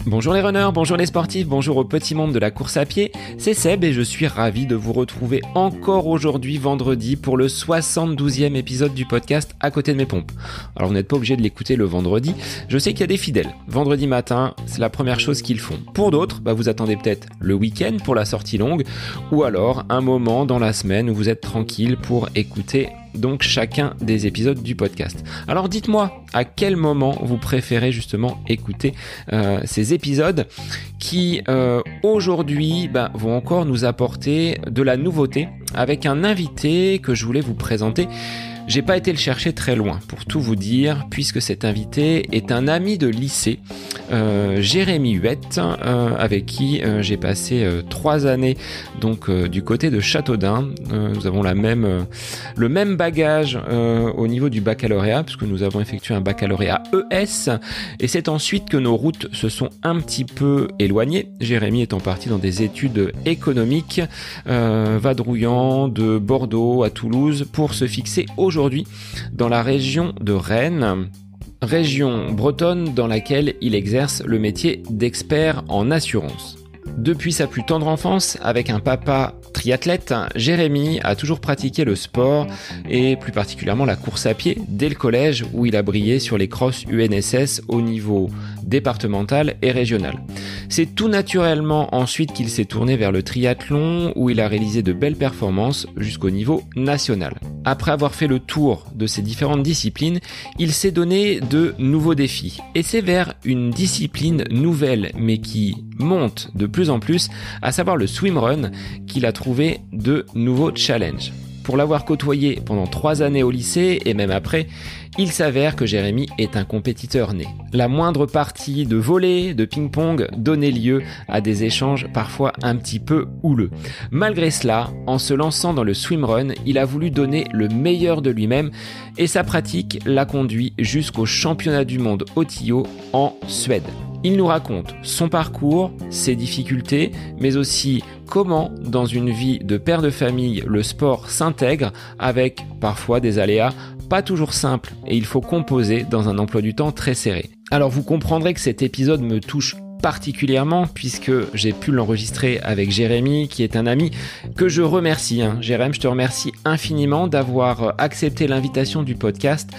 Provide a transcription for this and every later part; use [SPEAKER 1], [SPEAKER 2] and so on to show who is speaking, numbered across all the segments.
[SPEAKER 1] Bonjour les runners, bonjour les sportifs, bonjour au petit monde de la course à pied, c'est Seb et je suis ravi de vous retrouver encore aujourd'hui vendredi pour le 72e épisode du podcast À côté de mes pompes. Alors vous n'êtes pas obligé de l'écouter le vendredi, je sais qu'il y a des fidèles. Vendredi matin, c'est la première chose qu'ils font. Pour d'autres, vous attendez peut-être le week-end pour la sortie longue ou alors un moment dans la semaine où vous êtes tranquille pour écouter donc chacun des épisodes du podcast. Alors dites-moi à quel moment vous préférez justement écouter ces épisodes qui aujourd'hui vont encore nous apporter de la nouveauté avec un invité que je voulais vous présenter. J'ai pas été le chercher très loin pour tout vous dire puisque cet invité est un ami de lycée, Jérémy Huette, avec qui j'ai passé 3 années donc du côté de Châteaudun. Nous avons le même bagage au niveau du baccalauréat puisque nous avons effectué un baccalauréat ES et c'est ensuite que nos routes se sont un petit peu éloignées. Jérémy étant parti dans des études économiques, vadrouillant de Bordeaux à Toulouse pour se fixer aujourd'hui dans la région de Rennes, région bretonne dans laquelle il exerce le métier d'expert en assurance. Depuis sa plus tendre enfance, avec un papa triathlète, Jérémy a toujours pratiqué le sport et plus particulièrement la course à pied dès le collège où il a brillé sur les crosses UNSS au niveau départemental et régional. C'est tout naturellement ensuite qu'il s'est tourné vers le triathlon où il a réalisé de belles performances jusqu'au niveau national. Après avoir fait le tour de ces différentes disciplines, il s'est donné de nouveaux défis. Et c'est vers une discipline nouvelle mais qui monte de plus en plus, à savoir le swimrun, qu'il a trouvé de nouveaux challenges. Pour l'avoir côtoyé pendant 3 années au lycée et même après, il s'avère que Jérémy est un compétiteur né. La moindre partie de volley, de ping-pong donnait lieu à des échanges parfois un petit peu houleux. Malgré cela, en se lançant dans le swimrun, il a voulu donner le meilleur de lui-même et sa pratique l'a conduit jusqu'au championnat du monde au Tio en Suède. Il nous raconte son parcours, ses difficultés, mais aussi comment, dans une vie de père de famille, le sport s'intègre avec parfois des aléas pas toujours simples et il faut composer dans un emploi du temps très serré. Alors vous comprendrez que cet épisode me touche particulièrement puisque j'ai pu l'enregistrer avec Jérémy qui est un ami que je remercie. Jérémy, je te remercie infiniment d'avoir accepté l'invitation du podcast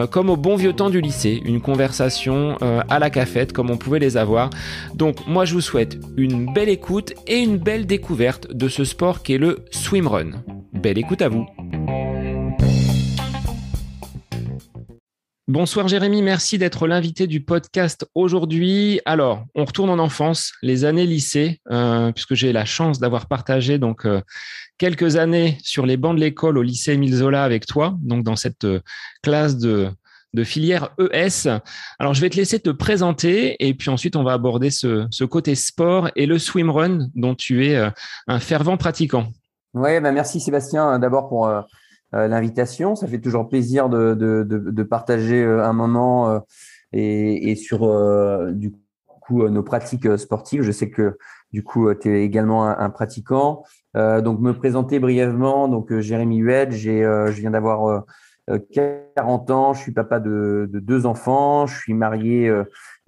[SPEAKER 1] comme au bon vieux temps du lycée, une conversation à la cafette comme on pouvait les avoir. Donc moi je vous souhaite une belle écoute et une belle découverte de ce sport qu'est le swimrun. Belle écoute à vous. Bonsoir Jérémy, merci d'être l'invité du podcast aujourd'hui. Alors, on retourne en enfance, les années lycée, puisque j'ai la chance d'avoir partagé donc quelques années sur les bancs de l'école au lycée Émile Zola avec toi, donc dans cette classe de filière ES. Alors, je vais te laisser te présenter et puis ensuite on va aborder ce côté sport et le swimrun dont tu es un fervent pratiquant.
[SPEAKER 2] Ouais, merci Sébastien d'abord pour l'invitation. Ça fait toujours plaisir de partager un moment et sur du coup nos pratiques sportives. Je sais que du coup tu es également un pratiquant. Donc me présenter brièvement. Donc Jérémy Huette, je viens d'avoir 40 ans. Je suis papa de 2 enfants. Je suis marié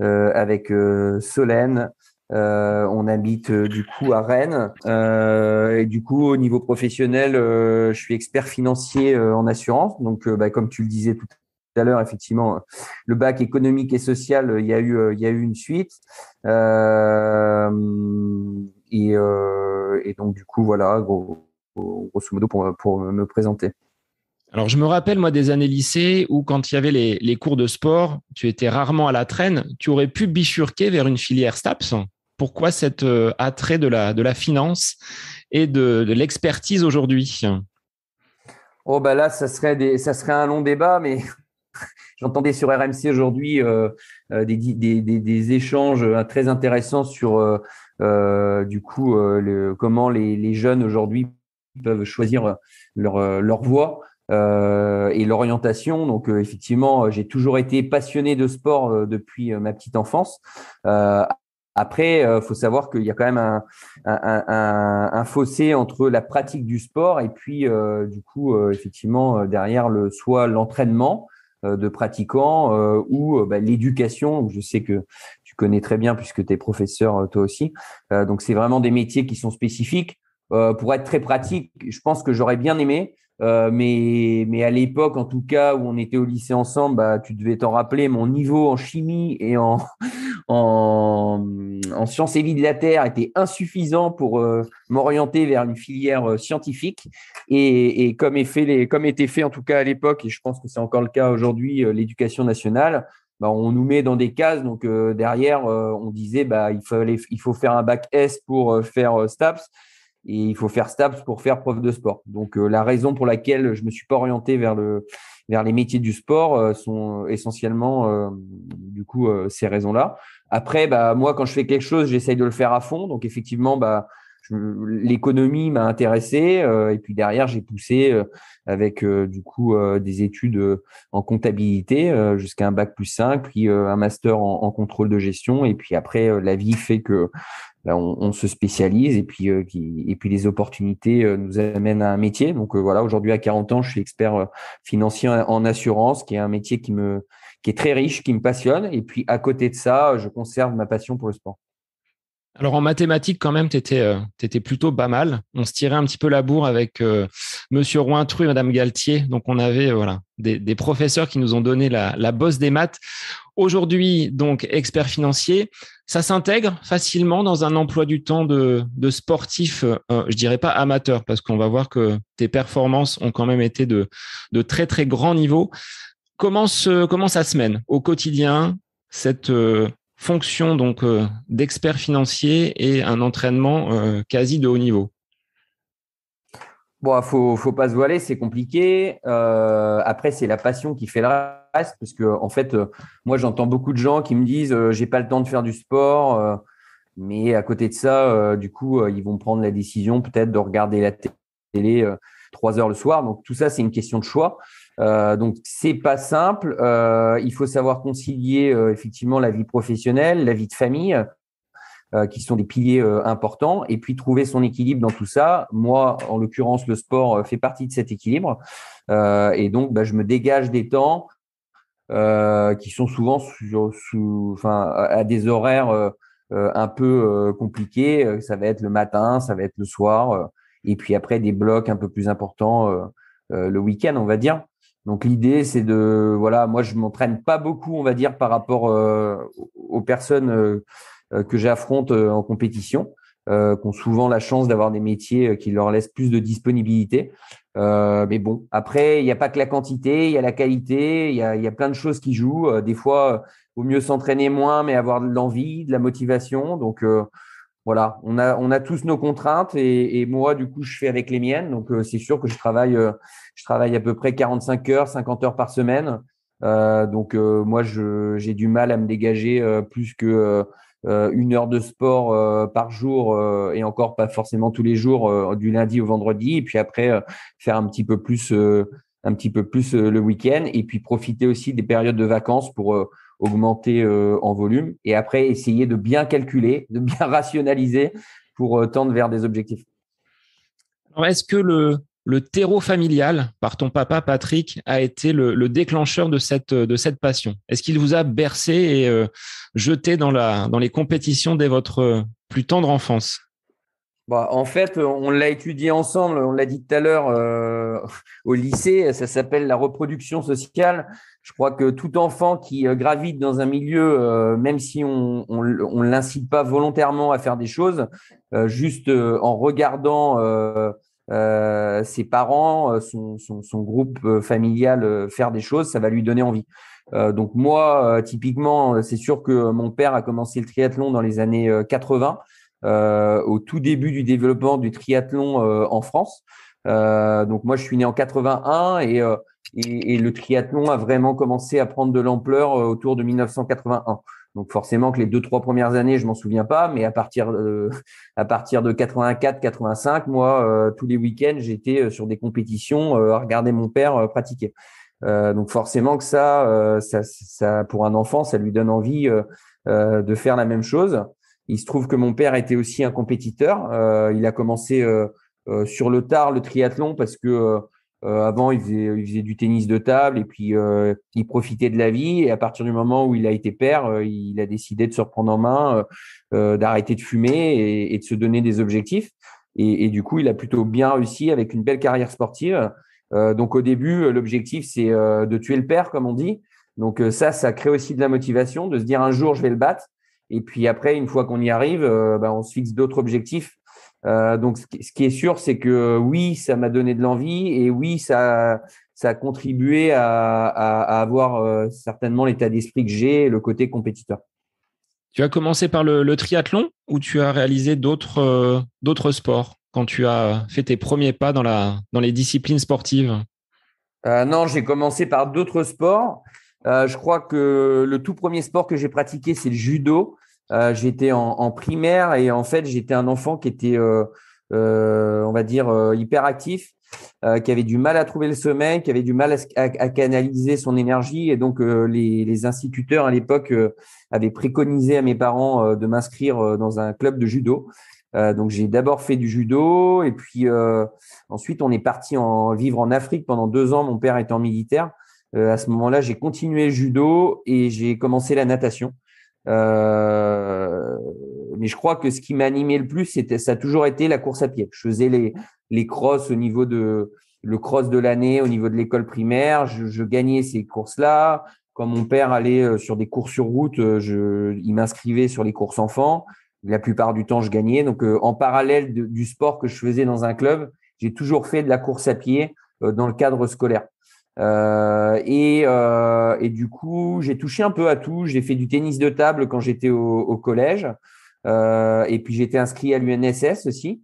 [SPEAKER 2] avec Solène. On habite du coup à Rennes et du coup au niveau professionnel, je suis expert financier en assurance. Donc, comme tu le disais tout à l'heure, effectivement, le bac économique et social, il y a eu une suite et donc du coup voilà, grosso modo pour me présenter.
[SPEAKER 1] Alors, je me rappelle, moi, des années lycée où, quand il y avait les cours de sport, tu étais rarement à la traîne. Tu aurais pu bifurquer vers une filière STAPS. Pourquoi cet attrait de la finance et de l'expertise aujourd'hui ?
[SPEAKER 2] Oh, là, ça serait un long débat, mais j'entendais sur RMC aujourd'hui des échanges très intéressants sur du coup comment les jeunes aujourd'hui peuvent choisir leur voie. Et l'orientation. Donc, effectivement, j'ai toujours été passionné de sport depuis ma petite enfance. Après, faut savoir qu'il y a quand même un fossé entre la pratique du sport et puis, du coup, effectivement, derrière soit l'entraînement de pratiquants ou l'éducation, où je sais que tu connais très bien puisque tu es professeur toi aussi. Donc, c'est vraiment des métiers qui sont spécifiques. Pour être très pratique, je pense que j'aurais bien aimé. Mais à l'époque, en tout cas, où on était au lycée ensemble, tu devais t'en rappeler, mon niveau en chimie et en sciences et vie de la Terre était insuffisant pour m'orienter vers une filière scientifique. Et comme était fait en tout cas à l'époque, et je pense que c'est encore le cas aujourd'hui, l'éducation nationale, on nous met dans des cases. Donc derrière, on disait il faut faire un bac S pour faire STAPS. Et il faut faire STAPS pour faire prof de sport. Donc, la raison pour laquelle je me suis pas orienté vers les métiers du sport sont essentiellement, ces raisons-là. Après, moi, quand je fais quelque chose, j'essaye de le faire à fond. Donc, effectivement, l'économie m'a intéressé. Et puis derrière, j'ai poussé avec des études en comptabilité jusqu'à un bac+5, puis un master en contrôle de gestion. Et puis après, la vie fait que on se spécialise et puis les opportunités nous amènent à un métier. Donc voilà, aujourd'hui à 40 ans, je suis expert financier en assurance, qui est un métier qui est très riche, qui me passionne. Et puis à côté de ça, je conserve ma passion pour le sport.
[SPEAKER 1] Alors en mathématiques, quand même, tu étais plutôt pas mal. On se tirait un petit peu la bourre avec Monsieur Rointru et Madame Galtier. Donc on avait des professeurs qui nous ont donné la bosse des maths. Aujourd'hui, donc expert financier, ça s'intègre facilement dans un emploi du temps de sportif, je dirais pas amateur, parce qu'on va voir que tes performances ont quand même été de très très grand niveau. Comment ça se mène au quotidien, cette fonction donc d'expert financier et un entraînement quasi de haut niveau?
[SPEAKER 2] Bon, faut pas se voiler, c'est compliqué. Après, c'est la passion qui fait le reste, parce que en fait, moi, j'entends beaucoup de gens qui me disent, j'ai pas le temps de faire du sport, mais à côté de ça, ils vont prendre la décision peut-être de regarder la télé 3 heures le soir. Donc tout ça, c'est une question de choix. Donc c'est pas simple. Il faut savoir concilier effectivement la vie professionnelle, la vie de famille, qui sont des piliers importants, et puis trouver son équilibre dans tout ça. Moi, en l'occurrence, le sport fait partie de cet équilibre, et donc je me dégage des temps qui sont souvent à des horaires un peu compliqués. Ça va être le matin, ça va être le soir, et puis après des blocs un peu plus importants le week-end, on va dire. Donc l'idée, c'est moi je m'entraîne pas beaucoup, on va dire, par rapport aux personnes que j'affronte en compétition, qui ont souvent la chance d'avoir des métiers qui leur laissent plus de disponibilité. Mais bon, après, il n'y a pas que la quantité, il y a la qualité, il y a plein de choses qui jouent. Des fois, vaut mieux s'entraîner moins, mais avoir de l'envie, de la motivation. Donc, voilà, on a tous nos contraintes, et moi, du coup, je fais avec les miennes. Donc, c'est sûr que je travaille à peu près 45 heures, 50 heures par semaine. Moi, j'ai du mal à me dégager plus que 1 heure de sport par jour, et encore pas forcément tous les jours, du lundi au vendredi. Et puis après, faire un petit peu plus le week-end, et puis profiter aussi des périodes de vacances pour augmenter en volume, et après essayer de bien calculer, de bien rationaliser pour tendre vers des objectifs.
[SPEAKER 1] Alors, est-ce que le terreau familial par ton papa Patrick a été le déclencheur de cette passion? Est-ce qu'il vous a bercé et jeté dans les compétitions dès votre plus tendre enfance?
[SPEAKER 2] En fait, on l'a étudié ensemble, on l'a dit tout à l'heure, au lycée. Ça s'appelle la reproduction sociale. Je crois que tout enfant qui gravite dans un milieu, même si on l'incite pas volontairement à faire des choses, juste en regardant ses parents, son groupe familial faire des choses, ça va lui donner envie. Donc moi, typiquement, c'est sûr que mon père a commencé le triathlon dans les années 80. Au tout début du développement du triathlon en France. Donc moi, je suis né en 81, et le triathlon a vraiment commencé à prendre de l'ampleur autour de 1981. Donc forcément que les 2-3 premières années, je m'en souviens pas, mais à partir de 84-85, moi, tous les week-ends, j'étais sur des compétitions à regarder mon père pratiquer. Donc forcément que ça, pour un enfant, ça lui donne envie de faire la même chose. Il se trouve que mon père était aussi un compétiteur. Il a commencé sur le tard le triathlon parce que, il y a 2 ans, il a commencé à faire des compétitions. Donc forcément que ça, pour un enfant, ça lui donne envie de faire la même chose. Il se trouve que mon père était aussi un compétiteur. Il a commencé sur le tard le triathlon parce que, il y a 2 ans, il a commencé à faire des compétitions. Donc forcément que ça, pour un enfant, ça lui donne envie de faire la même chose. Il se trouve que mon père était aussi un compétiteur. Il a commencé Avant, il faisait du tennis de table et puis il profitait de la vie. Et à partir du moment où il a été père, il a décidé de se reprendre en main, d'arrêter de fumer et de se donner des objectifs. Et du coup, il a plutôt bien réussi avec une belle carrière sportive. Donc au début, l'objectif, c'est de tuer le père, comme on dit. Donc ça crée aussi de la motivation, de se dire un jour, je vais le battre. Et puis après, une fois qu'on y arrive, on se fixe d'autres objectifs. Donc ce qui est sûr, c'est que oui, ça m'a donné de l'envie et oui, ça a contribué à avoir certainement l'état d'esprit que j'ai, le côté compétiteur.
[SPEAKER 1] Tu as commencé par le triathlon ou tu as réalisé d'autres sports quand tu as fait tes premiers pas dans les disciplines sportives?
[SPEAKER 2] Non, j'ai commencé par d'autres sports. Je crois que le tout premier sport que j'ai pratiqué, c'est le judo. J'étais en primaire et en fait, j'étais un enfant qui était, on va dire, hyperactif, qui avait du mal à trouver le sommeil, qui avait du mal à canaliser son énergie. Et donc, les instituteurs à l'époque avaient préconisé à mes parents de m'inscrire dans un club de judo. Donc, j'ai d'abord fait du judo et puis ensuite, on est parti vivre en Afrique pendant 2 ans. Mon père étant militaire. À ce moment-là, j'ai continué le judo et j'ai commencé la natation. Mais je crois que ce qui m'a animé le plus, ça a toujours été la course à pied. Je faisais les crosses le cross de l'année au niveau de l'école primaire. Je gagnais ces courses-là. Quand mon père allait sur des courses sur route, il m'inscrivait sur les courses enfants. La plupart du temps, je gagnais. Donc, en parallèle du sport que je faisais dans un club, j'ai toujours fait de la course à pied dans le cadre scolaire. Et du coup, j'ai touché un peu à tout. J'ai fait du tennis de table quand j'étais au collège. Et puis, j'étais inscrit à l'UNSS aussi,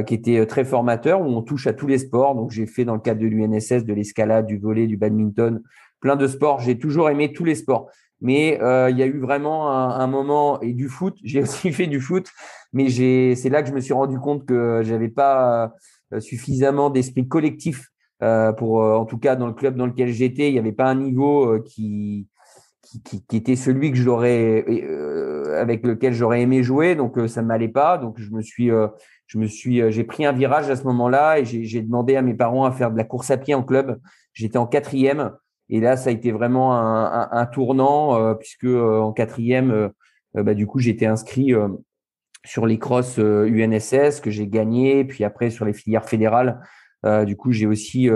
[SPEAKER 2] qui était très formateur, où on touche à tous les sports. Donc, j'ai fait dans le cadre de l'UNSS de l'escalade, du volley, du badminton, plein de sports. J'ai toujours aimé tous les sports. Mais il y a eu vraiment un moment, et du foot, j'ai aussi fait du foot, mais c'est là que je me suis rendu compte que j'avais pas suffisamment d'esprit collectif pour, en tout cas, dans le club dans lequel j'étais, il n'y avait pas un niveau qui était celui que avec lequel j'aurais aimé jouer. Donc, ça ne m'allait pas. Donc, j'ai pris un virage à ce moment-là et j'ai demandé à mes parents à faire de la course à pied en club. J'étais en quatrième. Et là, ça a été vraiment un tournant puisque en quatrième, du coup, j'étais inscrit sur les crosses UNSS que j'ai gagné. Puis après, sur les filières fédérales, du coup, j'ai aussi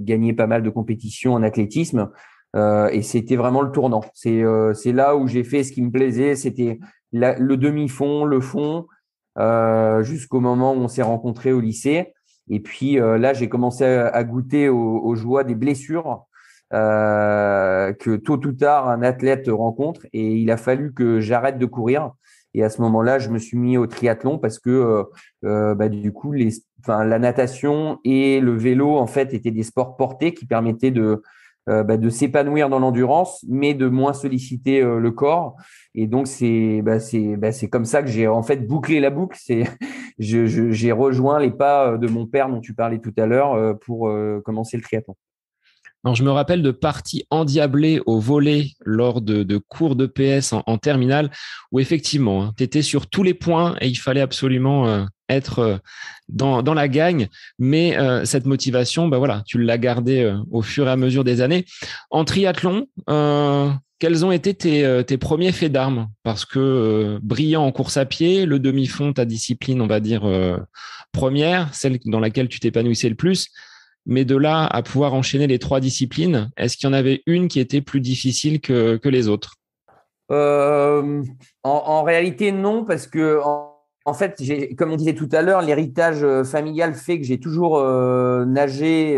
[SPEAKER 2] gagné pas mal de compétitions en athlétisme. Et c'était vraiment le tournant. C'est là où j'ai fait ce qui me plaisait. C'était le demi-fond, le fond, jusqu'au moment où on s'est rencontrés au lycée. Et puis là, j'ai commencé à goûter aux joies des blessures que tôt ou tard un athlète rencontre. Et il a fallu que j'arrête de courir. Et à ce moment-là, je me suis mis au triathlon parce que du coup, la natation et le vélo en fait étaient des sports portés qui permettaient de s'épanouir dans l'endurance, mais de moins solliciter le corps. Et donc c'est comme ça que j'ai en fait bouclé la boucle. J'ai rejoint les pas de mon père dont tu parlais tout à l'heure pour commencer le triathlon.
[SPEAKER 1] Alors, je me rappelle de parties endiablées au volley lors de cours de PS en terminale où effectivement, tu étais sur tous les points et il fallait absolument être dans la gagne. Mais cette motivation, voilà, tu l'as gardée au fur et à mesure des années. En triathlon, quels ont été tes premiers faits d'armes? Parce que brillant en course à pied, le demi-fond, ta discipline, on va dire, première, celle dans laquelle tu t'épanouissais le plus. Mais de là à pouvoir enchaîner les 3 disciplines, est-ce qu'il y en avait une qui était plus difficile que les autres?
[SPEAKER 2] En réalité, non, parce que en fait, comme on disait tout à l'heure, l'héritage familial fait que j'ai toujours nagé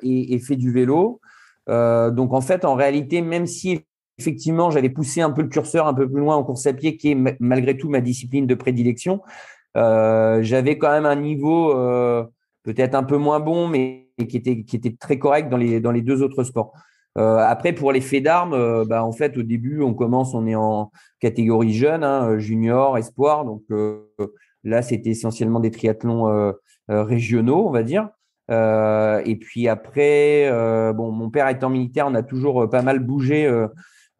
[SPEAKER 2] et fait du vélo. Donc, en fait, en réalité, même si effectivement, j'avais poussé un peu le curseur un peu plus loin en course à pied, qui est malgré tout ma discipline de prédilection, j'avais quand même un niveau peut-être un peu moins bon, mais qui était très correct dans les 2 autres sports. Après, pour les faits d'armes, en fait, au début, on est en catégorie jeune, hein, junior, espoir. Donc là, c'était essentiellement des triathlons régionaux, on va dire. Et puis après, mon père étant militaire, on a toujours pas mal bougé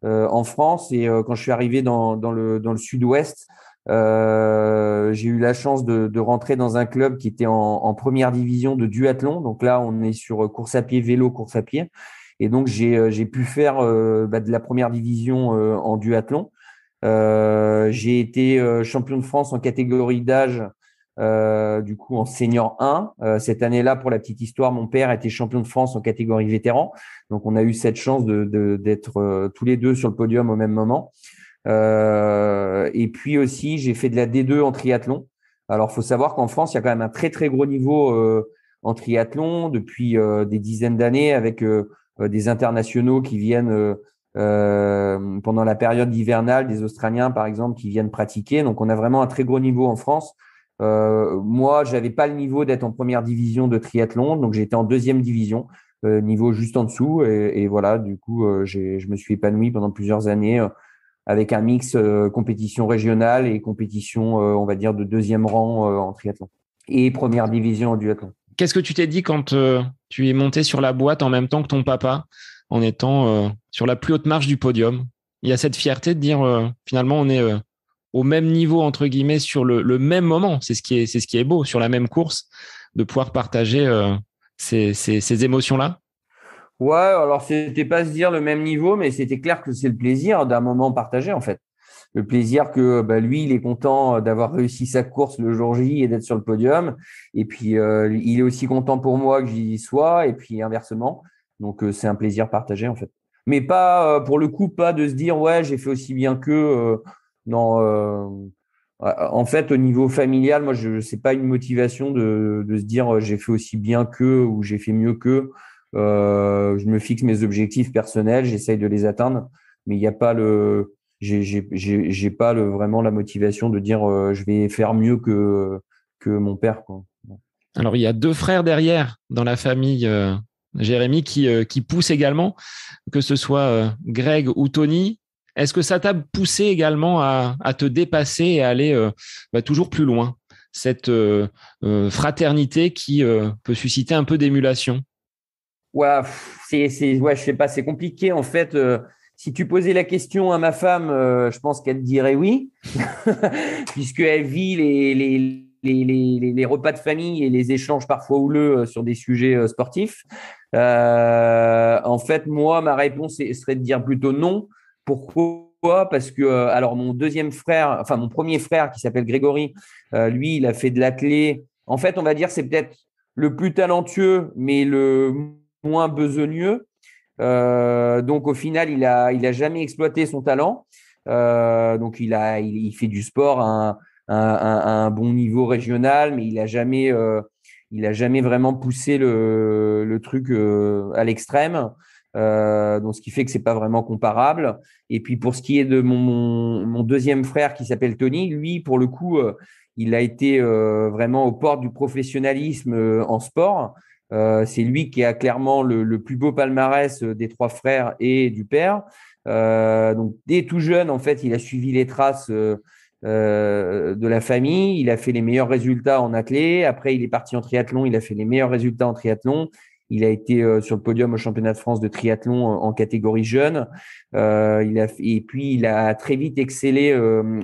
[SPEAKER 2] en France. Et quand je suis arrivé dans le sud-ouest, J'ai eu la chance de rentrer dans un club qui était en première division de duathlon. Donc là, on est sur course à pied, vélo, course à pied. Et donc, j'ai pu faire de la première division en duathlon. J'ai été champion de France en catégorie d'âge, du coup en senior 1. Cette année-là, pour la petite histoire, mon père était champion de France en catégorie vétéran. Donc, on a eu cette chance d'être tous les deux sur le podium au même moment. Et puis aussi, j'ai fait de la D2 en triathlon. Alors, faut savoir qu'en France, il y a quand même un très, très gros niveau en triathlon depuis des dizaines d'années avec des internationaux qui viennent pendant la période hivernale, des Australiens, par exemple, qui viennent pratiquer. Donc, on a vraiment un très gros niveau en France. Moi, j'avais pas le niveau d'être en première division de triathlon, donc j'étais en deuxième division, niveau juste en dessous. Et voilà, du coup, je me suis épanoui pendant plusieurs années avec un mix compétition régionale et compétition, on va dire, de deuxième rang en triathlon et première division en duathlon.
[SPEAKER 1] Qu'est-ce que tu t'es dit quand tu es monté sur la boîte en même temps que ton papa, en étant sur la plus haute marche du podium? Il y a cette fierté de dire finalement on est au même niveau entre guillemets sur le même moment. C'est ce qui est beau sur la même course, de pouvoir partager ces émotions-là.
[SPEAKER 2] Ouais, alors c'était pas se dire le même niveau, mais c'était clair que c'est le plaisir d'un moment partagé en fait. Le plaisir que lui, il est content d'avoir réussi sa course le jour J et d'être sur le podium. Et puis, il est aussi content pour moi que j'y sois, et puis inversement. Donc, c'est un plaisir partagé en fait. Mais pas, pour le coup, pas de se dire, ouais, j'ai fait aussi bien qu'eux. Non, en fait, au niveau familial, moi, c'est pas une motivation de se dire, j'ai fait aussi bien qu'eux ou j'ai fait mieux qu'eux. Je me fixe mes objectifs personnels, j'essaye de les atteindre, mais il n'y a pas j'ai pas vraiment la motivation de dire je vais faire mieux que mon père, quoi.
[SPEAKER 1] Alors il y a deux frères derrière dans la famille Jérémy qui poussent également, que ce soit Greg ou Tony. Est-ce que ça t'a poussé également à te dépasser et à aller toujours plus loin, cette fraternité qui peut susciter un peu d'émulation?
[SPEAKER 2] Ouais, ouais, je sais pas, c'est compliqué en fait. Si tu posais la question à ma femme, je pense qu'elle te dirait oui, puisqu'elle vit les repas de famille et les échanges parfois houleux sur des sujets sportifs. En fait, moi, ma réponse serait de dire plutôt non. Pourquoi? Parce que alors mon deuxième frère, enfin mon premier frère qui s'appelle Grégory, lui, il a fait de l'athlé. En fait, on va dire c'est peut-être le plus talentueux, mais le moins besogneux. Donc au final, il a jamais exploité son talent. Donc il fait du sport à un bon niveau régional, mais il a jamais vraiment poussé le truc à l'extrême. Donc ce qui fait que c'est pas vraiment comparable. Et puis pour ce qui est de mon deuxième frère qui s'appelle Tony, lui pour le coup, il a été vraiment aux portes du professionnalisme en sport. C'est lui qui a clairement le plus beau palmarès des trois frères et du père. Donc, dès tout jeune, en fait, il a suivi les traces de la famille. Il a fait les meilleurs résultats en athlé. Après, il est parti en triathlon. Il a fait les meilleurs résultats en triathlon. Il a été sur le podium au championnat de France de triathlon en catégorie jeune. Et puis, il a très vite excellé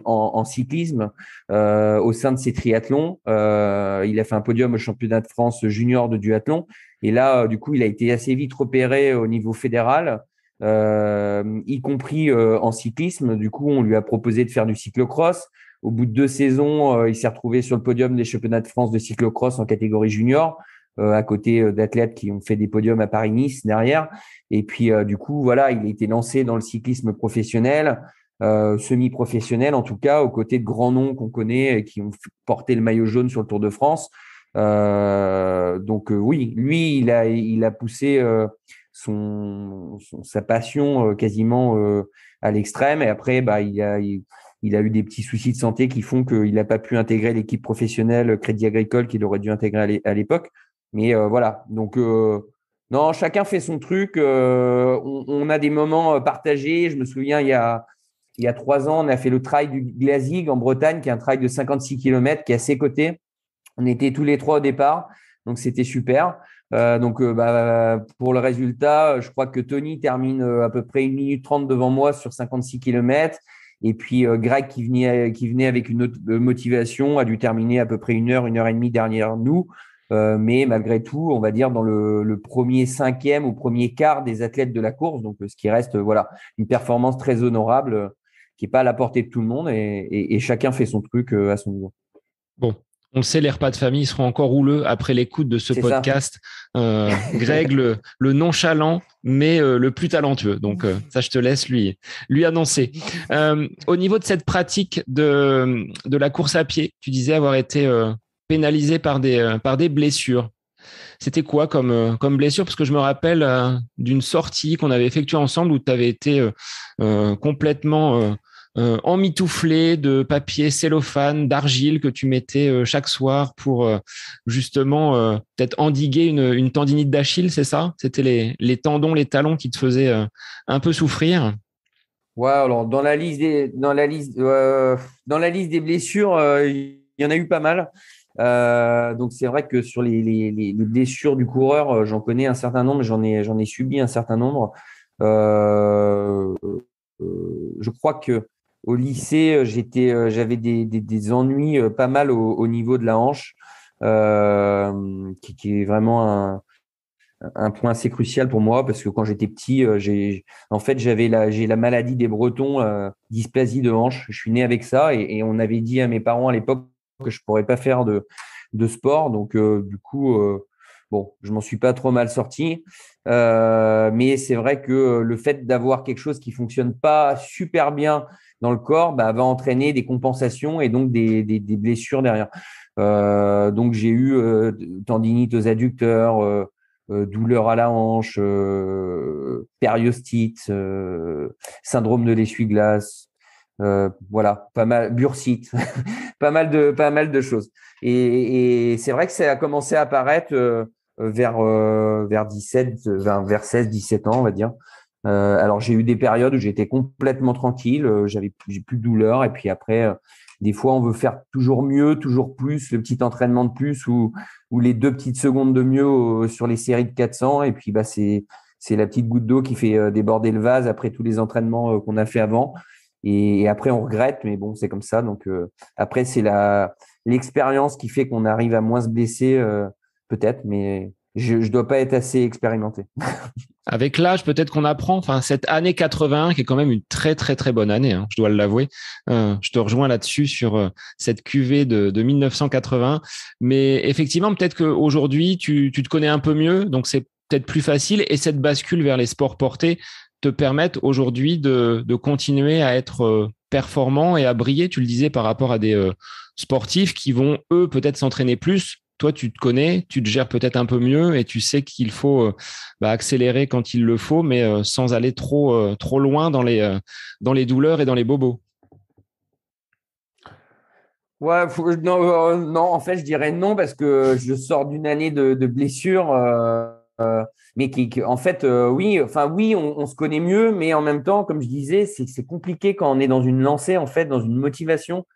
[SPEAKER 2] en cyclisme au sein de ses triathlons. Il a fait un podium au championnat de France junior de duathlon. Et là, du coup, il a été assez vite repéré au niveau fédéral, y compris en cyclisme. Du coup, on lui a proposé de faire du cyclocross. Au bout de 2 saisons, il s'est retrouvé sur le podium des championnats de France de cyclocross en catégorie junior, à côté d'athlètes qui ont fait des podiums à Paris-Nice derrière. Et puis, du coup, voilà, il a été lancé dans le cyclisme professionnel, semi-professionnel en tout cas, aux côtés de grands noms qu'on connaît et qui ont porté le maillot jaune sur le Tour de France. Donc, oui, lui, il a poussé sa passion quasiment à l'extrême. Et après, il a eu des petits soucis de santé qui font qu'il n'a pas pu intégrer l'équipe professionnelle Crédit Agricole qu'il aurait dû intégrer à l'époque. Mais voilà, donc non, chacun fait son truc. On a des moments partagés. Je me souviens, il y a 3 ans, on a fait le trail du Glazig en Bretagne, qui est un trail de 56 km qui est à ses côtés. On était tous les trois au départ, donc c'était super. Pour le résultat, je crois que Tony termine à peu près 1 minute 30 devant moi sur 56 km. Et puis Greg qui venait avec une autre motivation a dû terminer à peu près 1 heure et demie derrière nous. Mais malgré tout, on va dire dans le premier cinquième ou premier quart des athlètes de la course, donc ce qui reste voilà une performance très honorable qui n'est pas à la portée de tout le monde et chacun fait son truc à son niveau.
[SPEAKER 1] Bon, on le sait, les repas de famille seront encore houleux après l'écoute de ce podcast. Greg, le nonchalant, mais le plus talentueux. Donc, ça, je te laisse lui annoncer. Au niveau de cette pratique de la course à pied, tu disais avoir été pénalisé par des blessures. C'était quoi comme blessure? Parce que je me rappelle d'une sortie qu'on avait effectuée ensemble où tu avais été complètement emmitouflé de papier cellophane, d'argile que tu mettais chaque soir pour justement peut-être endiguer une tendinite d'Achille, c'est ça? C'était les tendons, les talons qui te faisaient un peu souffrir.
[SPEAKER 2] Ouais, alors dans la liste des blessures, il y en a eu pas mal. Donc c'est vrai que sur les blessures du coureur, j'en connais un certain nombre, j'en ai subi un certain nombre. Je crois que au lycée, j'avais des ennuis pas mal au niveau de la hanche, qui est vraiment un point assez crucial pour moi parce que quand j'étais petit, j'ai la maladie des Bretons, dysplasie de hanche. Je suis né avec ça et on avait dit à mes parents à l'époque que je pourrais pas faire de sport. Donc du coup, bon, je m'en suis pas trop mal sorti. Mais c'est vrai que le fait d'avoir quelque chose qui fonctionne pas super bien dans le corps, va entraîner des compensations et donc des blessures derrière. Donc j'ai eu tendinite aux adducteurs, douleur à la hanche, périostite, syndrome de l'essuie-glace, voilà, pas mal, bursite, pas mal de choses. Et c'est vrai que ça a commencé à apparaître vers 16-17 ans, on va dire. Alors j'ai eu des périodes où j'étais complètement tranquille, j'ai plus de douleur et puis après des fois on veut faire toujours mieux, toujours plus, le petit entraînement de plus ou les 2 petites secondes de mieux sur les séries de 400 et puis c'est la petite goutte d'eau qui fait déborder le vase après tous les entraînements qu'on a fait avant et après on regrette mais bon c'est comme ça donc après c'est l'expérience qui fait qu'on arrive à moins se blesser peut-être mais je dois pas être assez expérimenté.
[SPEAKER 1] Avec l'âge, peut-être qu'on apprend. Enfin, cette année 81, qui est quand même une très, très, très bonne année, hein, je dois l'avouer. Je te rejoins là-dessus sur cette cuvée de 1980. Mais effectivement, peut-être qu'aujourd'hui, tu te connais un peu mieux, donc c'est peut-être plus facile. Et cette bascule vers les sports portés te permettent aujourd'hui de continuer à être performant et à briller. Tu le disais par rapport à des sportifs qui vont, eux, peut-être s'entraîner plus. Toi, tu te connais, tu te gères peut-être un peu mieux et tu sais qu'il faut accélérer quand il le faut, mais sans aller trop loin dans les douleurs et dans les bobos.
[SPEAKER 2] Ouais, non, en fait, je dirais non parce que je sors d'une année de blessure, mais en fait, oui, on se connaît mieux, mais en même temps, comme je disais, c'est compliqué quand on est dans une lancée, en fait, dans une motivation,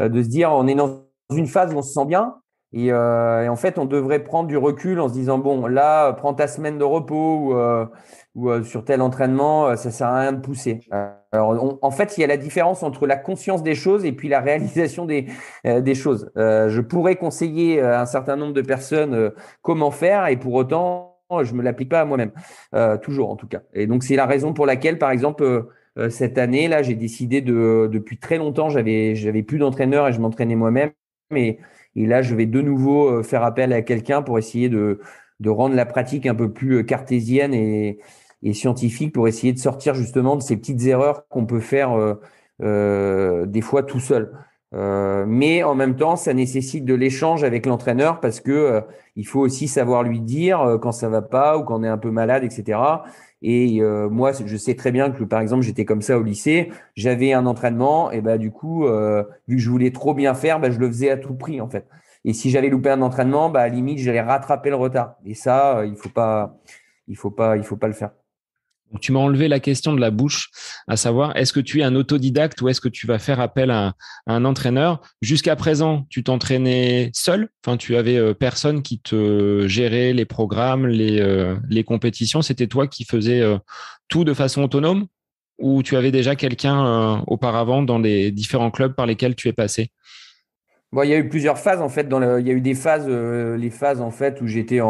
[SPEAKER 2] de se dire, on est dans une phase où on se sent bien. Et en fait, on devrait prendre du recul en se disant, bon, là, prends ta semaine de repos ou sur tel entraînement, ça sert à rien de pousser. Alors, en fait, il y a la différence entre la conscience des choses et puis la réalisation des choses. Je pourrais conseiller à un certain nombre de personnes comment faire et pour autant, je me l'applique pas à moi-même, toujours en tout cas. Et donc, c'est la raison pour laquelle, par exemple, cette année, là, j'ai décidé depuis très longtemps, j'avais plus d'entraîneur et je m'entraînais moi-même. Et là, je vais de nouveau faire appel à quelqu'un pour essayer de rendre la pratique un peu plus cartésienne et scientifique pour essayer de sortir justement de ces petites erreurs qu'on peut faire des fois tout seul. Mais en même temps, ça nécessite de l'échange avec l'entraîneur parce que il faut aussi savoir lui dire quand ça va pas ou quand on est un peu malade, etc. Et moi, je sais très bien que, par exemple, j'étais comme ça au lycée. J'avais un entraînement et du coup, vu que je voulais trop bien faire, je le faisais à tout prix en fait. Et si j'avais loupé un entraînement, à la limite, j'allais rattraper le retard. Et ça, il faut pas le faire.
[SPEAKER 1] Donc, tu m'as enlevé la question de la bouche, à savoir, est-ce que tu es un autodidacte ou est-ce que tu vas faire appel à un entraîneur? Jusqu'à présent, tu t'entraînais seul? Enfin, tu avais personne qui te gérait les programmes, les compétitions. C'était toi qui faisais tout de façon autonome? ou tu avais déjà quelqu'un auparavant dans les différents clubs par lesquels tu es passé?
[SPEAKER 2] Bon, il y a eu plusieurs phases en fait. Il y a eu des phases, les phases en fait où j'étais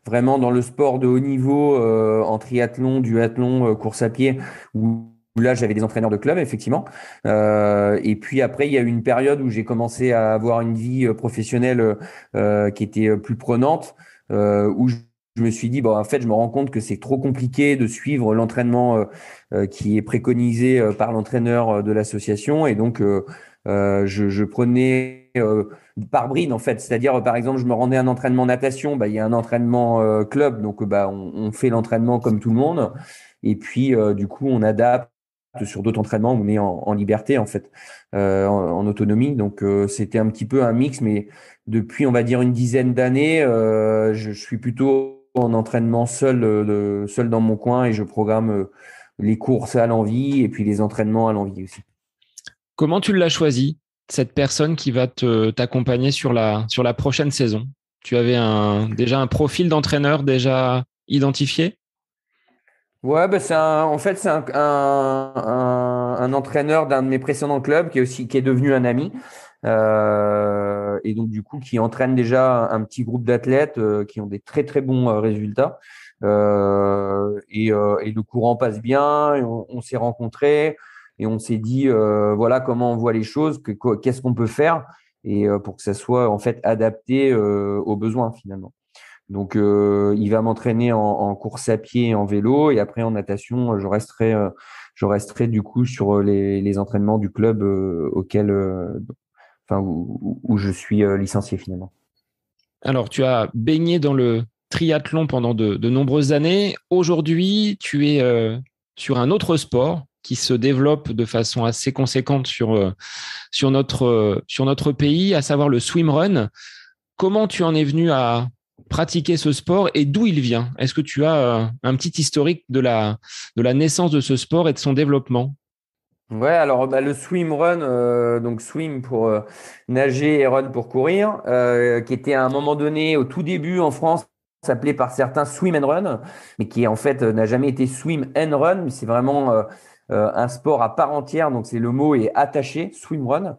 [SPEAKER 2] vraiment dans le sport de haut niveau, en triathlon, duathlon, course à pied, où là j'avais des entraîneurs de club effectivement. Et puis après, il y a eu une période où j'ai commencé à avoir une vie professionnelle qui était plus prenante, où je me suis dit, bon, en fait, je me rends compte que c'est trop compliqué de suivre l'entraînement qui est préconisé par l'entraîneur de l'association, et donc je prenais par bride en fait, c'est-à-dire par exemple je me rendais à un entraînement natation, bah, il y a un entraînement club, donc bah, on fait l'entraînement comme tout le monde, et puis du coup on adapte sur d'autres entraînements où on est en liberté en fait, en autonomie, donc c'était un petit peu un mix, mais depuis on va dire une dizaine d'années, je suis plutôt en entraînement seul, seul dans mon coin, et je programme les courses à l'envie et puis les entraînements à l'envie aussi.
[SPEAKER 1] Comment tu l'as choisi, cette personne qui va t'accompagner sur la prochaine saison? Tu avais déjà un profil d'entraîneur déjà identifié?
[SPEAKER 2] Ouais, bah en fait, c'est un entraîneur d'un de mes précédents clubs qui est devenu un ami. Et donc, du coup, qui entraîne déjà un petit groupe d'athlètes qui ont des très, très bons résultats. Et le courant passe bien. Et on s'est rencontrés et on s'est dit, voilà comment on voit les choses, qu'est-ce qu'on peut faire, et pour que ça soit en fait adapté aux besoins finalement. Donc, il va m'entraîner en course à pied et en vélo. Et après, en natation, je resterai du coup sur les entraînements du club où je suis licencié finalement.
[SPEAKER 1] Alors, tu as baigné dans le triathlon pendant de nombreuses années. Aujourd'hui, tu es sur un autre sport qui se développe de façon assez conséquente sur notre pays, à savoir le swimrun. Comment tu en es venu à pratiquer ce sport et d'où il vient? Est-ce que tu as un petit historique de la naissance de ce sport et de son développement?
[SPEAKER 2] Ouais, alors bah, le swim run, donc swim pour nager et run pour courir, qui était à un moment donné au tout début en France s'appelait par certains swim and run, mais qui en fait n'a jamais été swim and run, mais c'est vraiment un sport à part entière. Donc c'est le mot est attaché, swim run,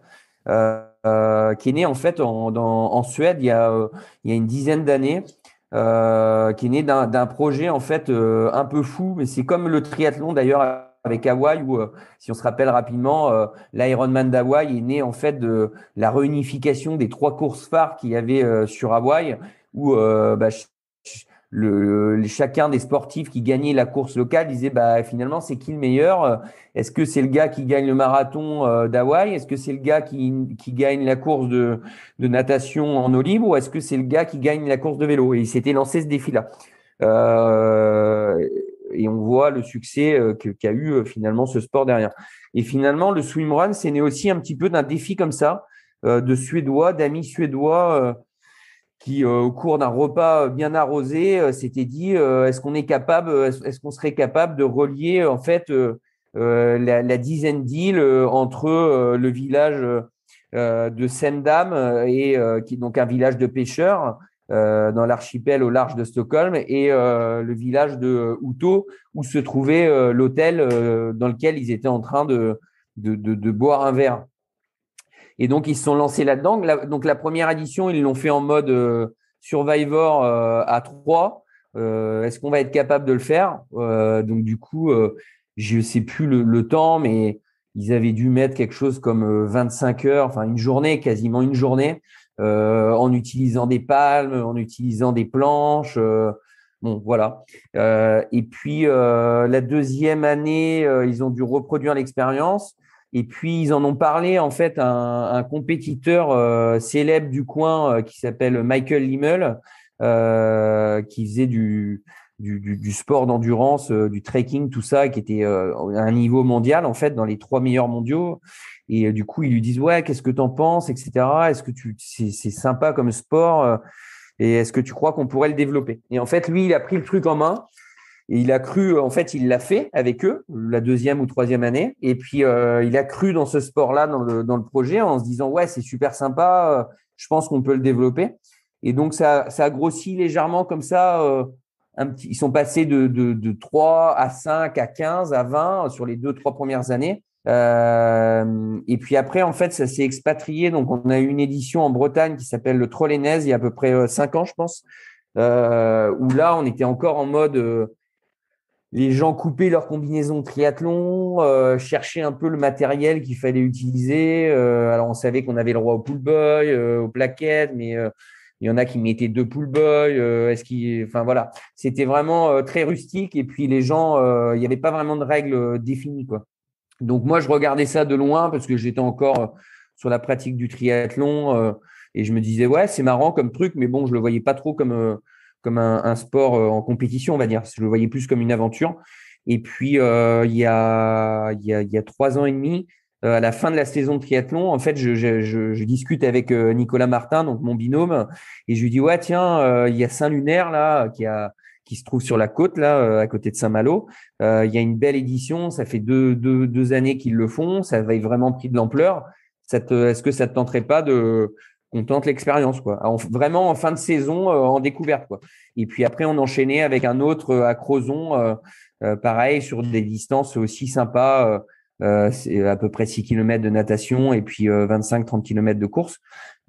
[SPEAKER 2] qui est né en fait en Suède il y a une dizaine d'années. Qui est né d'un projet en fait un peu fou, mais c'est comme le triathlon d'ailleurs avec Hawaï, où si on se rappelle rapidement, l'Ironman d'Hawaï est né en fait de la réunification des trois courses phares qu'il y avait sur Hawaï, où chacun des sportifs qui gagnait la course locale disait bah finalement c'est qui le meilleur? Est-ce que c'est le gars qui gagne le marathon d'Hawaï? Est-ce que c'est le gars qui gagne la course de natation en eau libre? Ou est-ce que c'est le gars qui gagne la course de vélo? Et il s'était lancé ce défi-là. Et on voit le succès qu'a eu finalement ce sport derrière. Et finalement, le swimrun, c'est né aussi un petit peu d'un défi comme ça, d'amis suédois qui, au cours d'un repas bien arrosé, s'étaient dit est-ce qu'on serait capable de relier en fait la dizaine d'îles entre le village de Sendam qui est donc un village de pêcheurs dans l'archipel au large de Stockholm, et le village de Uto, où se trouvait l'hôtel dans lequel ils étaient en train de boire un verre. Et donc, ils se sont lancés là-dedans. Donc, la première édition, ils l'ont fait en mode Survivor à 3. Est-ce qu'on va être capable de le faire? Donc, du coup, je ne sais plus le temps, mais ils avaient dû mettre quelque chose comme 25 heures, enfin une journée, quasiment une journée, en utilisant des palmes, en utilisant des planches. Bon, voilà. Et puis, la deuxième année, ils ont dû reproduire l'expérience. Et puis, ils en ont parlé, en fait, à un compétiteur célèbre du coin qui s'appelle Michael Limmel, qui faisait du sport d'endurance, du trekking, tout ça, qui était à un niveau mondial, en fait, dans les 3 meilleurs mondiaux. Et du coup, ils lui disent, ouais, qu'est-ce que tu en penses, etc. Est-ce que c'est sympa comme sport, et est-ce que tu crois qu'on pourrait le développer? Et en fait, lui, il a pris le truc en main. Et il a cru, en fait, il l'a fait avec eux, la deuxième ou troisième année. Et puis, il a cru dans ce sport-là, dans le projet, en se disant, ouais, c'est super sympa, je pense qu'on peut le développer. Et donc, ça a grossi légèrement comme ça ils sont passés de 3 à 5 à 15 à 20 sur les 2-3 premières années. Et puis après, en fait, ça s'est expatrié. Donc, on a eu une édition en Bretagne qui s'appelle le Trollenez il y a à peu près 5 ans, je pense, où là, on était encore en mode les gens coupaient leur combinaison de triathlon, cherchaient un peu le matériel qu'il fallait utiliser. Alors, on savait qu'on avait le droit au pull boy, aux plaquettes, mais il y en a qui mettaient 2 pull boy. Enfin voilà, c'était vraiment très rustique. Et puis les gens, il n'y avait pas vraiment de règles définies, quoi. Donc moi, je regardais ça de loin parce que j'étais encore sur la pratique du triathlon et je me disais ouais, c'est marrant comme truc, mais bon, je le voyais pas trop comme un sport en compétition, on va dire. Je le voyais plus comme une aventure. Et puis il y a 3 ans et demi, à la fin de la saison de triathlon, en fait, je discute avec Nicolas Martin, donc mon binôme, et je lui dis ouais, tiens, il y a Saint-Lunaire là qui se trouve sur la côte là, à côté de Saint-Malo. Il y a une belle édition, ça fait deux années qu'ils le font, ça avait vraiment pris de l'ampleur. Est-ce que ça te tenterait pas de qu'on tente l'expérience, quoi. Vraiment en fin de saison, en découverte, quoi. Et puis après, on enchaînait avec un autre à Crozon, pareil, sur des distances aussi sympas. C'est à peu près 6 km de natation et puis 25-30 km de course.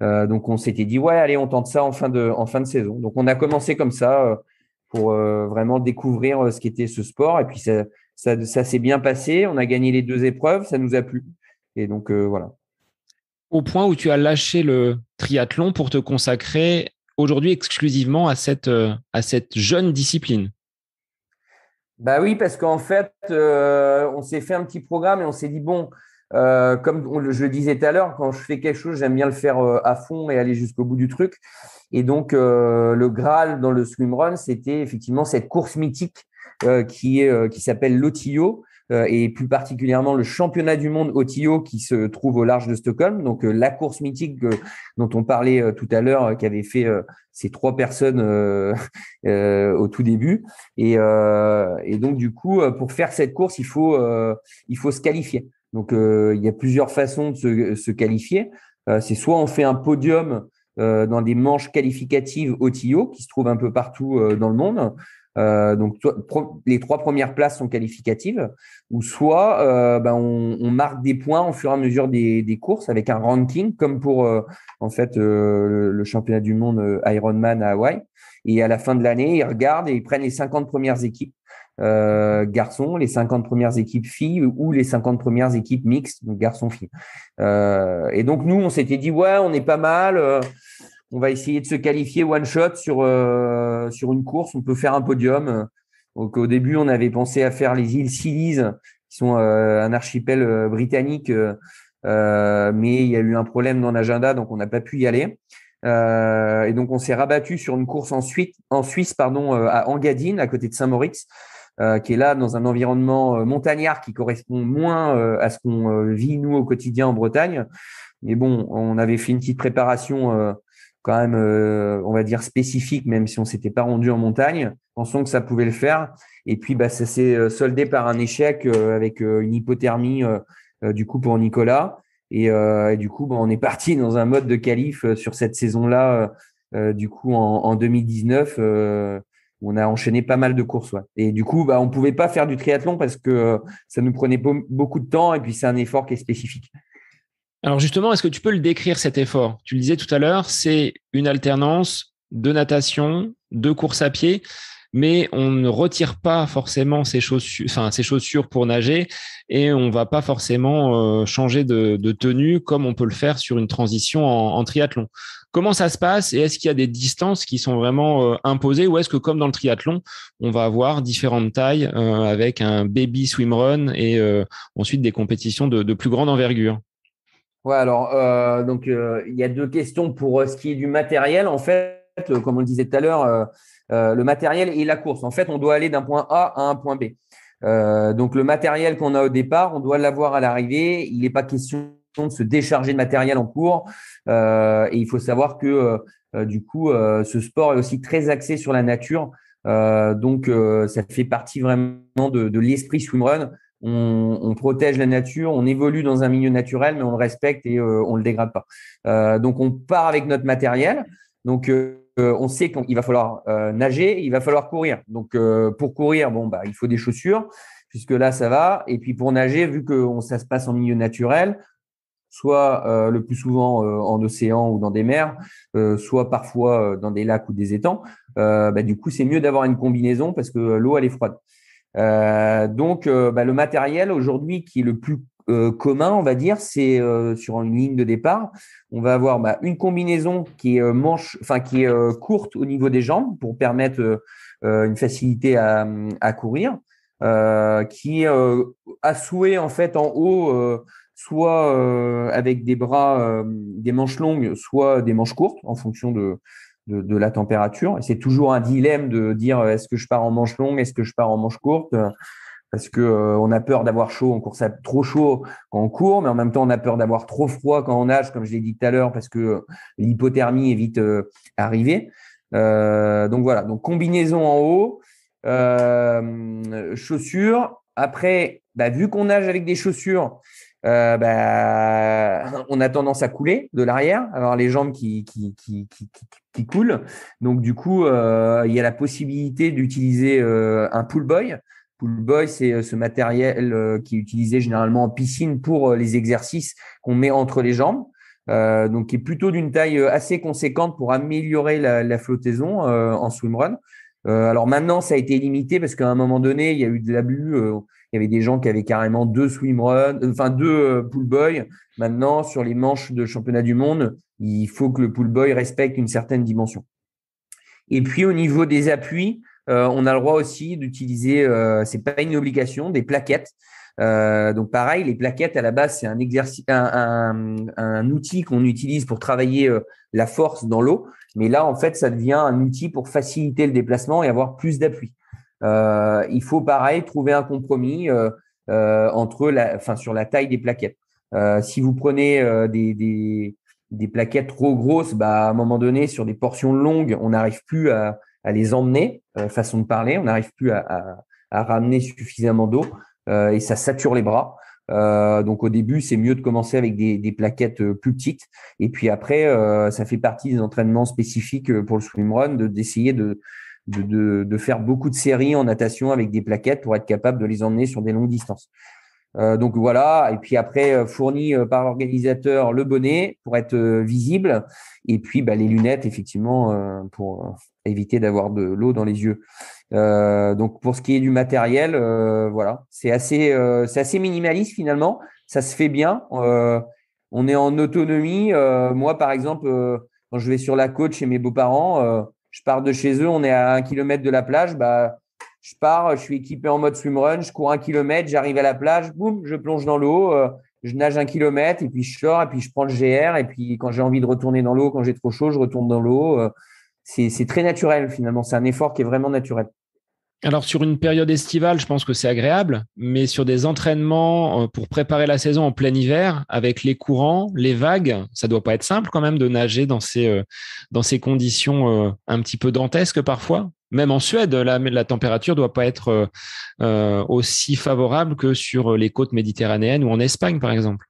[SPEAKER 2] Donc on s'était dit ouais, allez, on tente ça en fin de saison. Donc on a commencé comme ça pour vraiment découvrir ce qu'était ce sport. Et puis ça s'est bien passé. On a gagné les 2 épreuves, ça nous a plu. Et donc voilà.
[SPEAKER 1] Au point où tu as lâché le triathlon pour te consacrer aujourd'hui exclusivement à cette jeune discipline.
[SPEAKER 2] Bah oui, parce qu'en fait, on s'est fait un petit programme et on s'est dit, bon, je le disais tout à l'heure, quand je fais quelque chose, j'aime bien le faire à fond et aller jusqu'au bout du truc. Et donc, le Graal dans le swimrun, c'était effectivement cette course mythique qui s'appelle l'OTIO et plus particulièrement le championnat du monde OTIO qui se trouve au large de Stockholm. Donc, la course mythique dont on parlait tout à l'heure, qui avait fait ces 3 personnes au tout début. Et donc, du coup, pour faire cette course, il faut se qualifier. Donc, il y a plusieurs façons de se qualifier. C'est soit on fait un podium dans des manches qualificatives OTIO qui se trouvent un peu partout dans le monde. Donc, les 3 premières places sont qualificatives, ou soit on marque des points au fur et à mesure des courses avec un ranking, comme pour en fait le championnat du monde Ironman à Hawaï. Et à la fin de l'année, ils regardent et ils prennent les 50 premières équipes garçons, les 50 premières équipes filles ou les 50 premières équipes mixtes, donc garçons-filles. Et donc, nous, on s'était dit, ouais, on est pas mal. On va essayer de se qualifier one shot sur une course. On peut faire un podium. Donc, au début, on avait pensé à faire les îles Scilly, qui sont un archipel britannique, mais il y a eu un problème dans l'agenda, donc on n'a pas pu y aller. Et donc, on s'est rabattu sur une course en Suisse, à Engadine, à côté de Saint-Moritz, qui est là dans un environnement montagnard qui correspond moins à ce qu'on vit nous au quotidien en Bretagne. Mais bon, on avait fait une petite préparation quand même, on va dire spécifique, même si on s'était pas rendu en montagne, pensant que ça pouvait le faire. Et puis, ça s'est soldé par un échec avec une hypothermie du coup pour Nicolas. Et du coup, on est parti dans un mode de qualif sur cette saison-là. Du coup, en 2019, on a enchaîné pas mal de courses. Ouais. Et du coup, on pouvait pas faire du triathlon parce que ça nous prenait beaucoup de temps. Et puis, c'est un effort qui est spécifique.
[SPEAKER 1] Alors justement, est-ce que tu peux le décrire cet effort? Tu le disais tout à l'heure, c'est une alternance de natation, de course à pied, mais on ne retire pas forcément ses chaussures pour nager et on va pas forcément changer de tenue comme on peut le faire sur une transition en triathlon. Comment ça se passe et est-ce qu'il y a des distances qui sont vraiment imposées ou est-ce que comme dans le triathlon, on va avoir différentes tailles avec un baby swimrun et ensuite des compétitions de plus grande envergure?
[SPEAKER 2] Ouais, alors, donc, il y a 2 questions pour ce qui est du matériel. En fait, comme on le disait tout à l'heure, le matériel et la course. En fait, on doit aller d'un point A à un point B. Donc, le matériel qu'on a au départ, on doit l'avoir à l'arrivée. Il n'est pas question de se décharger de matériel en cours. Et il faut savoir que, du coup, ce sport est aussi très axé sur la nature. Donc, ça fait partie vraiment de l'esprit swimrun. On protège la nature, on évolue dans un milieu naturel, mais on le respecte et on le dégrade pas. Donc, on part avec notre matériel. Donc, on sait qu'il va falloir nager, il va falloir courir. Donc, pour courir, il faut des chaussures. Jusque là, ça va. Et puis pour nager, vu que ça se passe en milieu naturel, soit le plus souvent en océan ou dans des mers, soit parfois dans des lacs ou des étangs, du coup, c'est mieux d'avoir une combinaison parce que l'eau, elle est froide. Le matériel aujourd'hui qui est le plus commun, on va dire, c'est sur une ligne de départ. On va avoir une combinaison qui est qui est courte au niveau des jambes pour permettre une facilité à courir, qui est à souhait en fait en haut, soit avec des bras, des manches longues, soit des manches courtes en fonction de la température. Et c'est toujours un dilemme de dire est-ce que je pars en manche longue, est-ce que je pars en manche courte, parce que on a peur d'avoir chaud en course, trop chaud quand on court, mais en même temps on a peur d'avoir trop froid quand on nage, comme je l'ai dit tout à l'heure, parce que l'hypothermie est vite arrivée. Donc voilà, donc combinaison en haut, chaussures. Après, vu qu'on nage avec des chaussures, on a tendance à couler de l'arrière, avoir les jambes qui coulent. Donc du coup, il y a la possibilité d'utiliser un pull boy. Pull boy, c'est ce matériel qui est utilisé généralement en piscine pour les exercices qu'on met entre les jambes. Donc qui est plutôt d'une taille assez conséquente pour améliorer la flottaison en swimrun. Alors maintenant, ça a été limité parce qu'à un moment donné, il y a eu de l'abus. Il y avait des gens qui avaient carrément deux pull boys. Maintenant, sur les manches de championnat du monde, il faut que le pull boy respecte une certaine dimension. Et puis au niveau des appuis, on a le droit aussi d'utiliser, c'est pas une obligation, des plaquettes. Donc pareil, les plaquettes à la base c'est un exercice, un outil qu'on utilise pour travailler la force dans l'eau, mais là en fait ça devient un outil pour faciliter le déplacement et avoir plus d'appui. Il faut pareil trouver un compromis sur la taille des plaquettes. Si vous prenez des plaquettes trop grosses, à un moment donné sur des portions longues, on n'arrive plus à les emmener, façon de parler, on n'arrive plus à ramener suffisamment d'eau. Et ça sature les bras. Donc au début, c'est mieux de commencer avec des plaquettes plus petites. Et puis après, ça fait partie des entraînements spécifiques pour le swimrun, d'essayer de faire beaucoup de séries en natation avec des plaquettes pour être capable de les emmener sur des longues distances. Donc voilà, et puis après fourni par l'organisateur le bonnet pour être visible, et puis les lunettes effectivement pour éviter d'avoir de l'eau dans les yeux. Donc pour ce qui est du matériel, voilà, c'est assez minimaliste finalement, ça se fait bien. On est en autonomie. Moi par exemple, quand je vais sur la côte chez mes beaux-parents, je pars de chez eux, on est à 1 kilomètre de la plage, je pars, je suis équipé en mode swimrun, je cours 1 kilomètre, j'arrive à la plage, boum, je plonge dans l'eau, je nage 1 kilomètre et puis je sors et puis je prends le GR et puis quand j'ai envie de retourner dans l'eau, quand j'ai trop chaud, je retourne dans l'eau. C'est très naturel finalement, c'est un effort qui est vraiment naturel.
[SPEAKER 1] Alors sur une période estivale, je pense que c'est agréable, mais sur des entraînements pour préparer la saison en plein hiver, avec les courants, les vagues, ça doit pas être simple quand même de nager dans ces conditions un petit peu dantesques parfois. Même en Suède, la température doit pas être aussi favorable que sur les côtes méditerranéennes ou en Espagne, par exemple.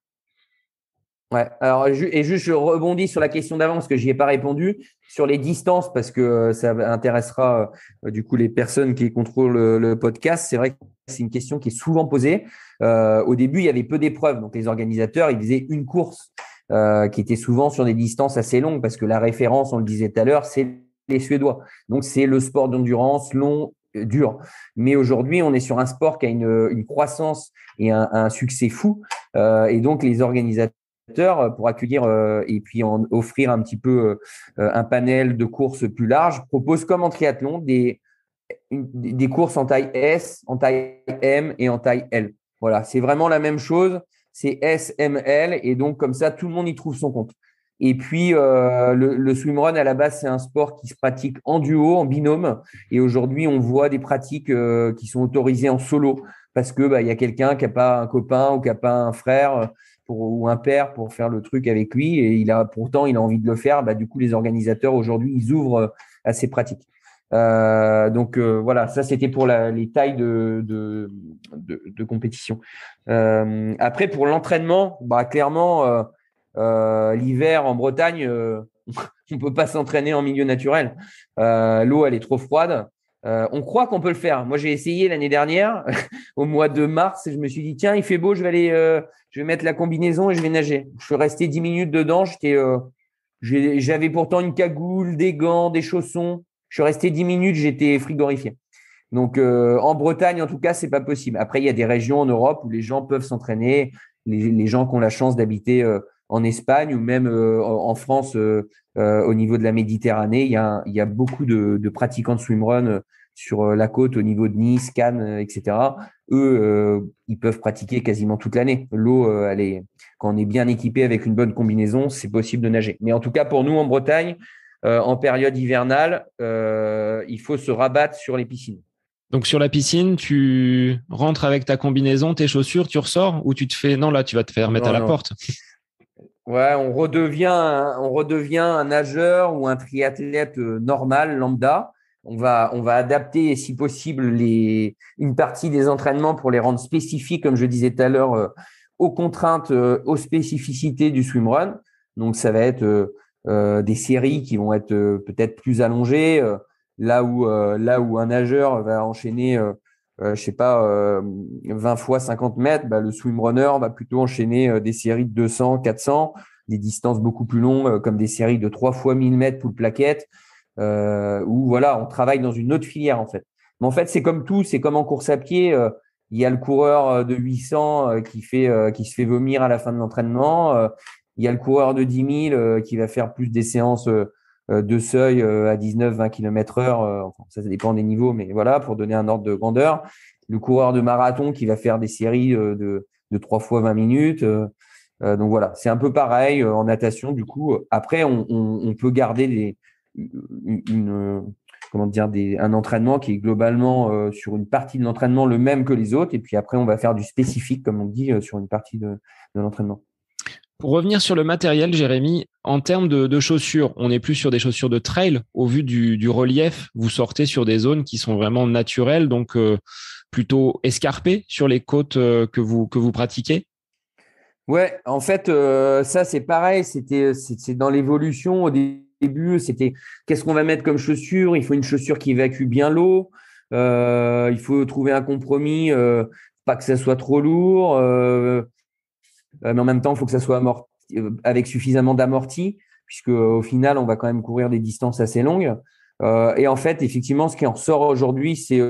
[SPEAKER 2] Ouais. Alors, juste, je rebondis sur la question d'avant parce que j'y ai pas répondu sur les distances parce que ça intéressera du coup les personnes qui contrôlent le podcast. C'est vrai que c'est une question qui est souvent posée. Au début, il y avait peu d'épreuves, donc les organisateurs ils faisaient une course qui était souvent sur des distances assez longues parce que la référence, on le disait tout à l'heure, c'est les Suédois. Donc c'est le sport d'endurance long, dur. Mais aujourd'hui, on est sur un sport qui a une croissance et un succès fou. Et donc les organisateurs pour accueillir et puis en offrir un petit peu un panel de courses plus large, propose comme en triathlon des courses en taille S, en taille M et en taille L. Voilà, c'est vraiment la même chose, c'est S, M, L et donc comme ça, tout le monde y trouve son compte. Et puis, le swimrun, à la base, c'est un sport qui se pratique en duo, en binôme. Et aujourd'hui, on voit des pratiques qui sont autorisées en solo parce que il y a quelqu'un qui n'a pas un copain ou qui n'a pas un frère ou un père pour faire le truc avec lui et pourtant il a envie de le faire. Du coup, les organisateurs aujourd'hui, ils ouvrent à ces pratiques. Voilà, ça c'était pour les tailles de compétition. Après, pour l'entraînement, clairement, l'hiver en Bretagne, on peut pas s'entraîner en milieu naturel. L'eau, elle est trop froide. On croit qu'on peut le faire. Moi, j'ai essayé l'année dernière, au mois de mars, et je me suis dit, tiens, il fait beau, je vais mettre la combinaison et je vais nager. Je suis resté 10 minutes dedans. J'avais pourtant une cagoule, des gants, des chaussons. Je suis resté 10 minutes, j'étais frigorifié. Donc, en Bretagne, en tout cas, c'est pas possible. Après, il y a des régions en Europe où les gens peuvent s'entraîner. Les gens qui ont la chance d'habiter en Espagne ou même en France, au niveau de la Méditerranée, il y a beaucoup de pratiquants de swimrun sur la côte, au niveau de Nice, Cannes, etc. Eux, ils peuvent pratiquer quasiment toute l'année. L'eau, quand on est bien équipé avec une bonne combinaison, c'est possible de nager. Mais en tout cas, pour nous en Bretagne, en période hivernale, il faut se rabattre sur les piscines.
[SPEAKER 1] Donc sur la piscine, tu rentres avec ta combinaison, tes chaussures, tu ressors ou tu te fais… Non, là, tu vas te faire mettre à
[SPEAKER 2] Non,
[SPEAKER 1] la
[SPEAKER 2] non.
[SPEAKER 1] porte.
[SPEAKER 2] Ouais, on redevient un nageur ou un triathlète normal, lambda. On va adapter, si possible, une partie des entraînements pour les rendre spécifiques, comme je disais tout à l'heure, aux contraintes, aux spécificités du swimrun. Donc, ça va être des séries qui vont être peut-être plus allongées, là où un nageur va enchaîner je sais pas, 20 fois 50 mètres, bah, le swimrunner va plutôt enchaîner des séries de 200, 400, des distances beaucoup plus longues, comme des séries de 3 fois 1000 mètres pour le plaquette, où voilà, on travaille dans une autre filière en fait. Mais en fait, c'est comme tout, c'est comme en course à pied. Il y a le coureur de 800 qui se fait vomir à la fin de l'entraînement. Il y a le coureur de 10 000 qui va faire plus des séances de seuil à 19-20 km/h. Enfin, ça dépend des niveaux, mais voilà, pour donner un ordre de grandeur. Le coureur de marathon qui va faire des séries de 3 fois 20 minutes. Donc voilà, c'est un peu pareil en natation. Du coup, après, on peut garder comment dire, un entraînement qui est globalement sur une partie de l'entraînement le même que les autres. Et puis après, on va faire du spécifique, comme on dit, sur une partie de l'entraînement.
[SPEAKER 1] Pour revenir sur le matériel, Jérémy, en termes de chaussures, on n'est plus sur des chaussures de trail. Au vu du relief, vous sortez sur des zones qui sont vraiment naturelles, donc plutôt escarpées sur les côtes que vous pratiquez.
[SPEAKER 2] Ouais, en fait, ça c'est pareil. C'est dans l'évolution. Au début, c'était qu'est-ce qu'on va mettre comme chaussure? Il faut une chaussure qui évacue bien l'eau. Il faut trouver un compromis, pas que ça soit trop lourd. Mais en même temps, il faut que ça soit avec suffisamment d'amorti, puisque au final, on va quand même courir des distances assez longues. Et en fait, effectivement, ce qui en ressort aujourd'hui, c'est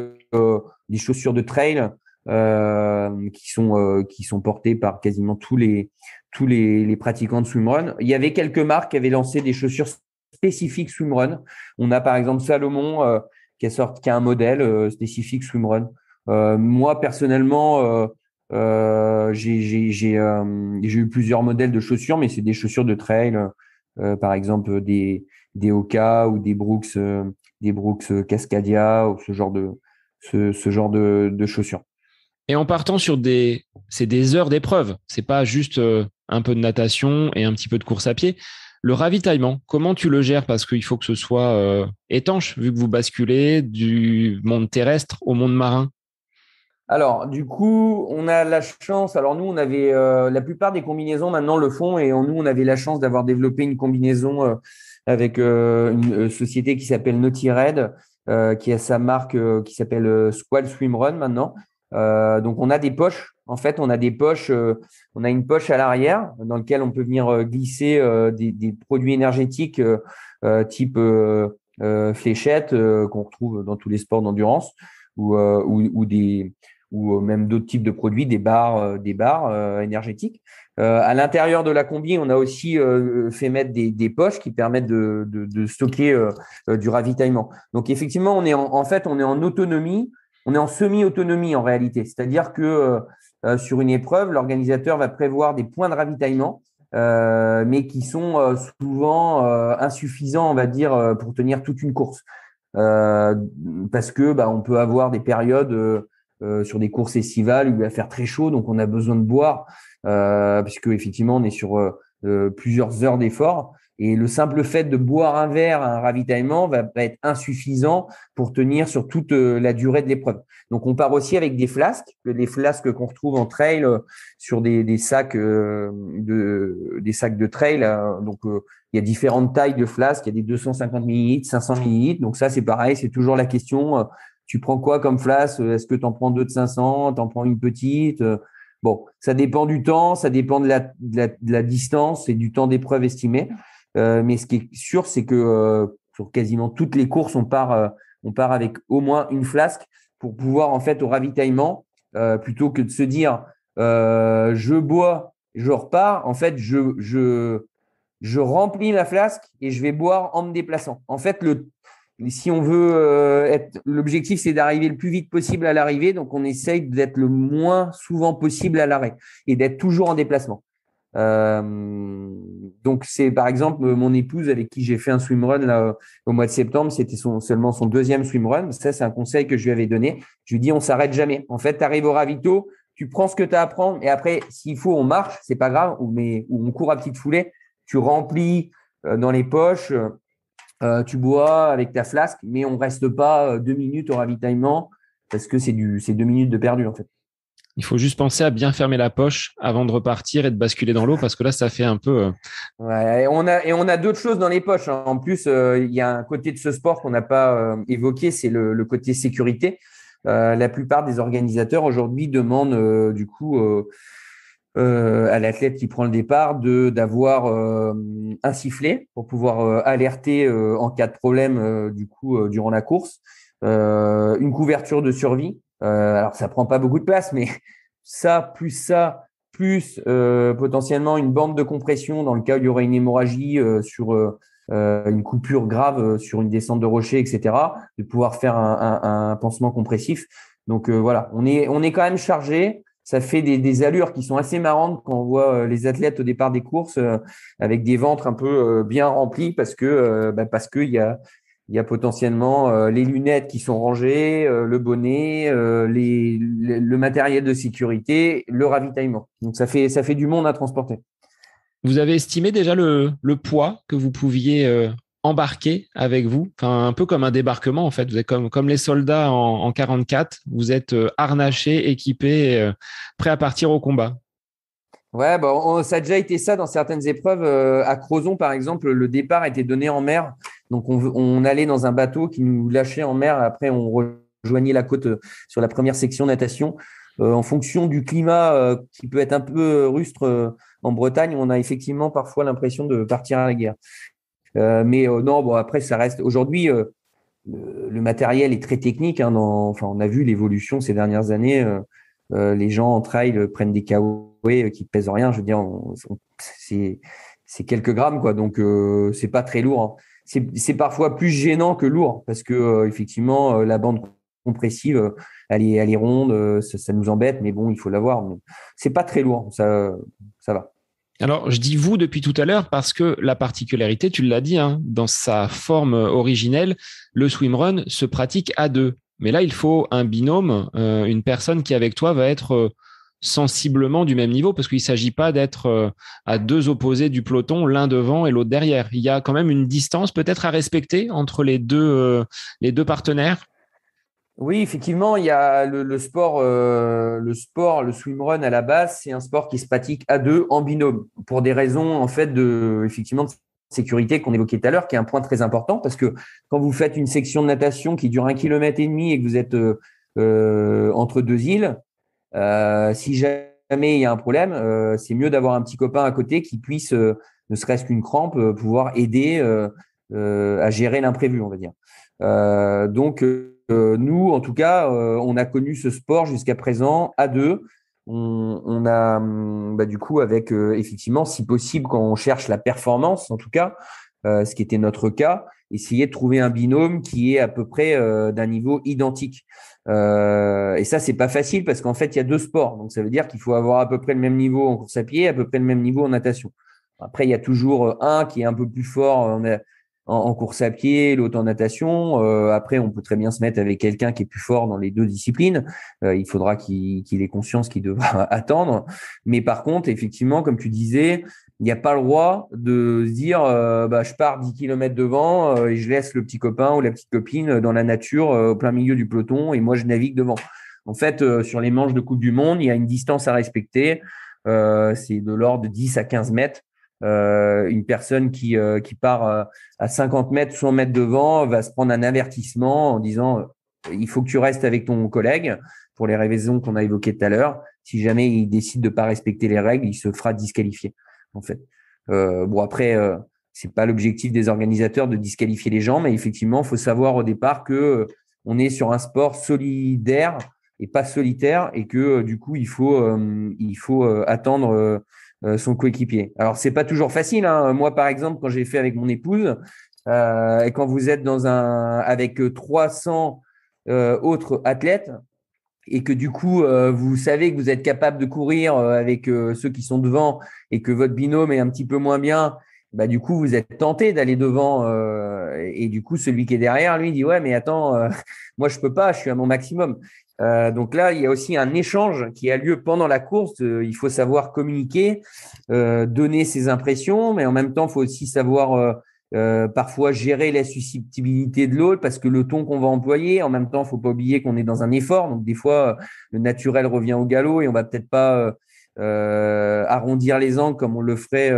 [SPEAKER 2] des chaussures de trail qui sont portées par quasiment tous les pratiquants de swimrun. Il y avait quelques marques qui avaient lancé des chaussures spécifiques swimrun. On a par exemple Salomon qui a un modèle spécifique swimrun. Moi personnellement, j'ai eu plusieurs modèles de chaussures, mais c'est des chaussures de trail, par exemple des Hoka ou des Brooks Cascadia ou ce genre de chaussures.
[SPEAKER 1] Et en partant c'est des heures d'épreuve. C'est pas juste un peu de natation et un petit peu de course à pied. Le ravitaillement, comment tu le gères? Parce qu'il faut que ce soit étanche, vu que vous basculez du monde terrestre au monde marin.
[SPEAKER 2] Alors, du coup, on a la chance. Alors, nous, on avait la plupart des combinaisons maintenant le font et nous, on avait la chance d'avoir développé une combinaison avec une société qui s'appelle Naughty Red, qui a sa marque qui s'appelle Squall Swim Run maintenant. Donc, on a des poches. En fait, on a des poches. On a une poche à l'arrière dans laquelle on peut venir glisser des produits énergétiques type fléchettes qu'on retrouve dans tous les sports d'endurance ou même d'autres types de produits, des barres énergétiques. À l'intérieur de la combi, on a aussi fait mettre des poches qui permettent de stocker du ravitaillement. Donc effectivement, on est en autonomie, on est en semi-autonomie en réalité. C'est-à-dire que sur une épreuve, l'organisateur va prévoir des points de ravitaillement, mais qui sont souvent insuffisants, on va dire, pour tenir toute une course. Parce que on peut avoir des périodes sur des courses estivales où il va faire très chaud, donc on a besoin de boire, puisque effectivement on est sur plusieurs heures d'effort. Et le simple fait de boire un verre à un ravitaillement va être insuffisant pour tenir sur toute la durée de l'épreuve. Donc, on part aussi avec des flasques qu'on retrouve en trail sur des sacs de trail. Donc, il y a différentes tailles de flasques. Il y a des 250 millilitres, 500 millilitres. Donc, ça, c'est pareil. C'est toujours la question. Tu prends quoi comme flasque? Est-ce que tu en prends deux de 500? Tu en prends une petite? Bon, ça dépend du temps, ça dépend de la distance et du temps d'épreuve estimé. Mais ce qui est sûr, c'est que sur quasiment toutes les courses, on part avec au moins une flasque pour pouvoir, en fait, au ravitaillement, plutôt que de se dire je bois, je repars. En fait, je remplis la flasque et je vais boire en me déplaçant. En fait, si on veut l'objectif, c'est d'arriver le plus vite possible à l'arrivée. Donc, on essaye d'être le moins souvent possible à l'arrêt et d'être toujours en déplacement. Donc, c'est par exemple mon épouse avec qui j'ai fait un swimrun là, au mois de septembre. C'était seulement son deuxième swimrun. Ça, c'est un conseil que je lui avais donné. Je lui dis, on s'arrête jamais. En fait, tu arrives au ravito, tu prends ce que tu as à prendre et après, s'il faut, on marche, c'est pas grave, ou on court à petite foulée. Tu remplis dans les poches, tu bois avec ta flasque, mais on reste pas 2 minutes au ravitaillement parce que c'est 2 minutes de perdu en fait.
[SPEAKER 1] Il faut juste penser à bien fermer la poche avant de repartir et de basculer dans l'eau parce que là, ça fait un peu…
[SPEAKER 2] Ouais, et on a d'autres choses dans les poches, hein. En plus, il y a un côté de ce sport qu'on n'a pas évoqué, c'est le côté sécurité. La plupart des organisateurs aujourd'hui demandent du coup à l'athlète qui prend le départ d'avoir un sifflet pour pouvoir alerter en cas de problème du coup durant la course, une couverture de survie. Alors ça prend pas beaucoup de place, mais ça, plus potentiellement une bande de compression dans le cas où il y aurait une hémorragie sur une coupure grave sur une descente de rocher, etc. De pouvoir faire un pansement compressif. Donc voilà, on est quand même chargé. Ça fait des allures qui sont assez marrantes quand on voit les athlètes au départ des courses avec des ventres un peu bien remplis parce que il y a potentiellement les lunettes qui sont rangées, le bonnet, le matériel de sécurité, le ravitaillement. Donc ça fait du monde à transporter.
[SPEAKER 1] Vous avez estimé déjà le poids que vous pouviez embarquer avec vous, enfin, un peu comme un débarquement en fait. Vous êtes comme les soldats en 44, vous êtes harnachés, équipés, prêts à partir au combat.
[SPEAKER 2] Ouais, ça a déjà été ça dans certaines épreuves. À Crozon, par exemple, le départ était donné en mer. Donc, on allait dans un bateau qui nous lâchait en mer. Après, on rejoignait la côte sur la première section natation. En fonction du climat qui peut être un peu rustre en Bretagne, on a effectivement parfois l'impression de partir à la guerre. Mais non, bon, après, ça reste… Aujourd'hui, le matériel est très technique. Hein, on a vu l'évolution ces dernières années. Les gens en trail prennent des kawaii qui pèsent rien. Je veux dire, c'est quelques grammes, quoi. Donc, c'est pas très lourd, hein. C'est parfois plus gênant que lourd parce que effectivement, la bande compressive, elle est ronde, ça nous embête, mais bon, il faut l'avoir. Mais c'est pas très lourd, ça va.
[SPEAKER 1] Alors, je dis vous depuis tout à l'heure parce que la particularité, tu l'as dit, hein, dans sa forme originelle, le swimrun se pratique à deux. Mais là, il faut un binôme, une personne qui avec toi va être sensiblement du même niveau parce qu'il ne s'agit pas d'être à deux opposés du peloton, l'un devant et l'autre derrière. Il y a quand même une distance peut-être à respecter entre les deux partenaires.
[SPEAKER 2] Oui, effectivement, il y a le sport, le swimrun à la base, c'est un sport qui se pratique à deux en binôme pour des raisons en fait effectivement de sécurité qu'on évoquait tout à l'heure, qui est un point très important parce que quand vous faites une section de natation qui dure 1,5 km et que vous êtes entre deux îles, si jamais il y a un problème, c'est mieux d'avoir un petit copain à côté qui puisse, ne serait-ce qu'une crampe, pouvoir aider à gérer l'imprévu, on va dire. Donc, nous, en tout cas, on a connu ce sport jusqu'à présent à deux. On a du coup avec effectivement, si possible, quand on cherche la performance, en tout cas, ce qui était notre cas, essayer de trouver un binôme qui est à peu près d'un niveau identique. Et ça, c'est pas facile parce qu'en fait, il y a deux sports. Donc, ça veut dire qu'il faut avoir à peu près le même niveau en course à pied, à peu près le même niveau en natation. Après, il y a toujours un qui est un peu plus fort en course à pied, l'autre en natation. Après, on peut très bien se mettre avec quelqu'un qui est plus fort dans les deux disciplines. Il faudra qu'il ait conscience qu'il devra attendre. Mais par contre, effectivement, comme tu disais, il n'y a pas le droit de se dire je pars 10 km devant et je laisse le petit copain ou la petite copine dans la nature au plein milieu du peloton et moi je navigue devant. En fait, sur les manches de Coupe du Monde, il y a une distance à respecter. C'est de l'ordre de 10 à 15 mètres. Une personne qui part à 50 mètres, 100 mètres devant va se prendre un avertissement en disant il faut que tu restes avec ton collègue pour les raisons qu'on a évoquées tout à l'heure. Si jamais il décide de pas respecter les règles, il se fera disqualifier. En fait, après, c'est pas l'objectif des organisateurs de disqualifier les gens, mais effectivement, il faut savoir au départ que on est sur un sport solidaire et pas solitaire, et que du coup, il faut attendre son coéquipier. Alors, c'est pas toujours facile, hein. Moi, par exemple, quand j'ai fait avec mon épouse, et quand vous êtes avec 300 autres athlètes, et que du coup, vous savez que vous êtes capable de courir avec ceux qui sont devant et que votre binôme est un petit peu moins bien, bah, du coup, vous êtes tenté d'aller devant. Et du coup, celui qui est derrière, lui, dit « Ouais, mais attends, moi, je peux pas, je suis à mon maximum. » Donc là, il y a aussi un échange qui a lieu pendant la course. Il faut savoir communiquer, donner ses impressions, mais en même temps, il faut aussi savoir parfois gérer la susceptibilité de l'autre parce que le ton qu'on va employer, en même temps, il ne faut pas oublier qu'on est dans un effort. Donc, des fois, le naturel revient au galop et on va peut-être pas arrondir les angles comme on le ferait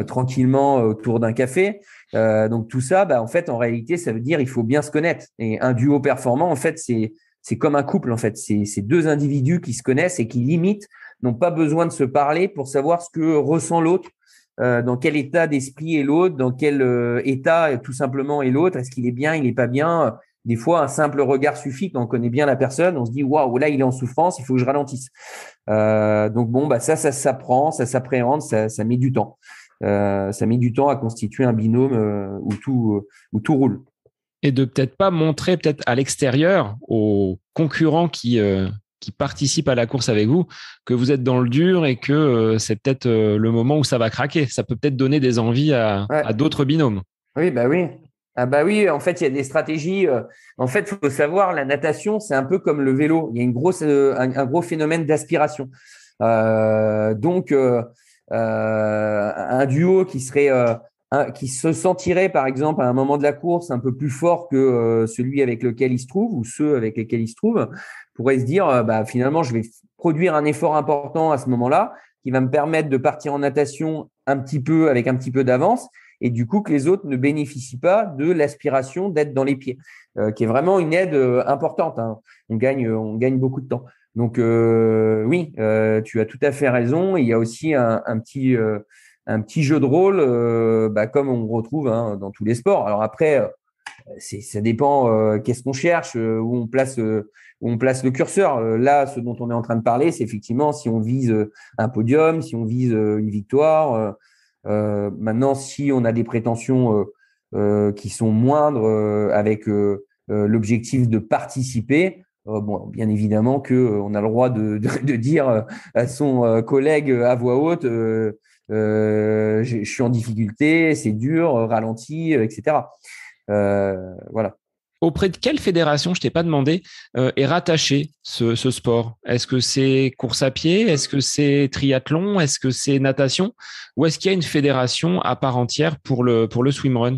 [SPEAKER 2] tranquillement autour d'un café. Donc, tout ça, en fait, en réalité, ça veut dire il faut bien se connaître. Et un duo performant, en fait, c'est comme un couple, en fait. C'est deux individus qui se connaissent et qui, limite, n'ont pas besoin de se parler pour savoir ce que ressent l'autre. Dans quel état d'esprit est l'autre, dans quel état tout simplement est l'autre, est-ce qu'il est bien, il n'est pas bien. Des fois, un simple regard suffit quand on connaît bien la personne, on se dit waouh, là il est en souffrance, il faut que je ralentisse. Donc bon, ça s'apprend, ça s'appréhende, ça met du temps. Ça met du temps à constituer un binôme où tout roule.
[SPEAKER 1] Et de peut-être pas montrer peut-être à l'extérieur aux concurrents qui participent à la course avec vous, que vous êtes dans le dur et que c'est peut-être le moment où ça va craquer. Ça peut peut-être donner des envies à d'autres binômes.
[SPEAKER 2] Oui, oui. Ah oui, en fait, il y a des stratégies. En fait, il faut savoir, la natation, c'est un peu comme le vélo. Il y a un gros phénomène d'aspiration. Donc, un duo qui se sentirait, par exemple, à un moment de la course un peu plus fort que celui avec lequel il se trouve ou ceux avec lesquels il se trouve, pourrait se dire, finalement, je vais produire un effort important à ce moment-là qui va me permettre de partir en natation avec un petit peu d'avance et du coup que les autres ne bénéficient pas de l'aspiration d'être dans les pieds, qui est vraiment une aide importante, hein. On gagne beaucoup de temps. Donc oui, tu as tout à fait raison. Il y a aussi un petit jeu de rôle, comme on retrouve dans tous les sports. Alors après, ça dépend qu'est-ce qu'on cherche, où on place le curseur. Là, ce dont on est en train de parler, c'est effectivement si on vise un podium, si on vise une victoire. Maintenant, si on a des prétentions qui sont moindres avec l'objectif de participer, bien évidemment qu'on a le droit de dire à son collègue à voix haute je suis en difficulté, c'est dur, ralenti, etc. Voilà.
[SPEAKER 1] Auprès de quelle fédération, je t'ai pas demandé, est rattaché ce sport? Est-ce que c'est course à pied? Est-ce que c'est triathlon? Est-ce que c'est natation? Ou est-ce qu'il y a une fédération à part entière pour le swimrun?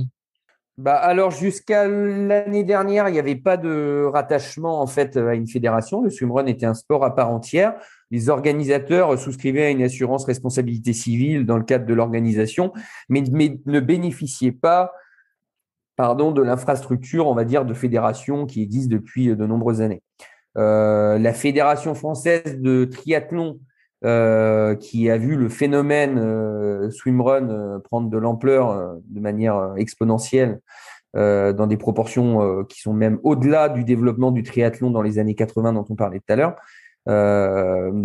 [SPEAKER 2] Alors, jusqu'à l'année dernière, il n'y avait pas de rattachement en fait à une fédération. Le swimrun était un sport à part entière. Les organisateurs souscrivaient à une assurance responsabilité civile dans le cadre de l'organisation, mais ne bénéficiaient pas de l'infrastructure, on va dire, de fédération qui existe depuis de nombreuses années. La Fédération française de triathlon, qui a vu le phénomène swimrun prendre de l'ampleur de manière exponentielle dans des proportions qui sont même au-delà du développement du triathlon dans les années 80 dont on parlait tout à l'heure,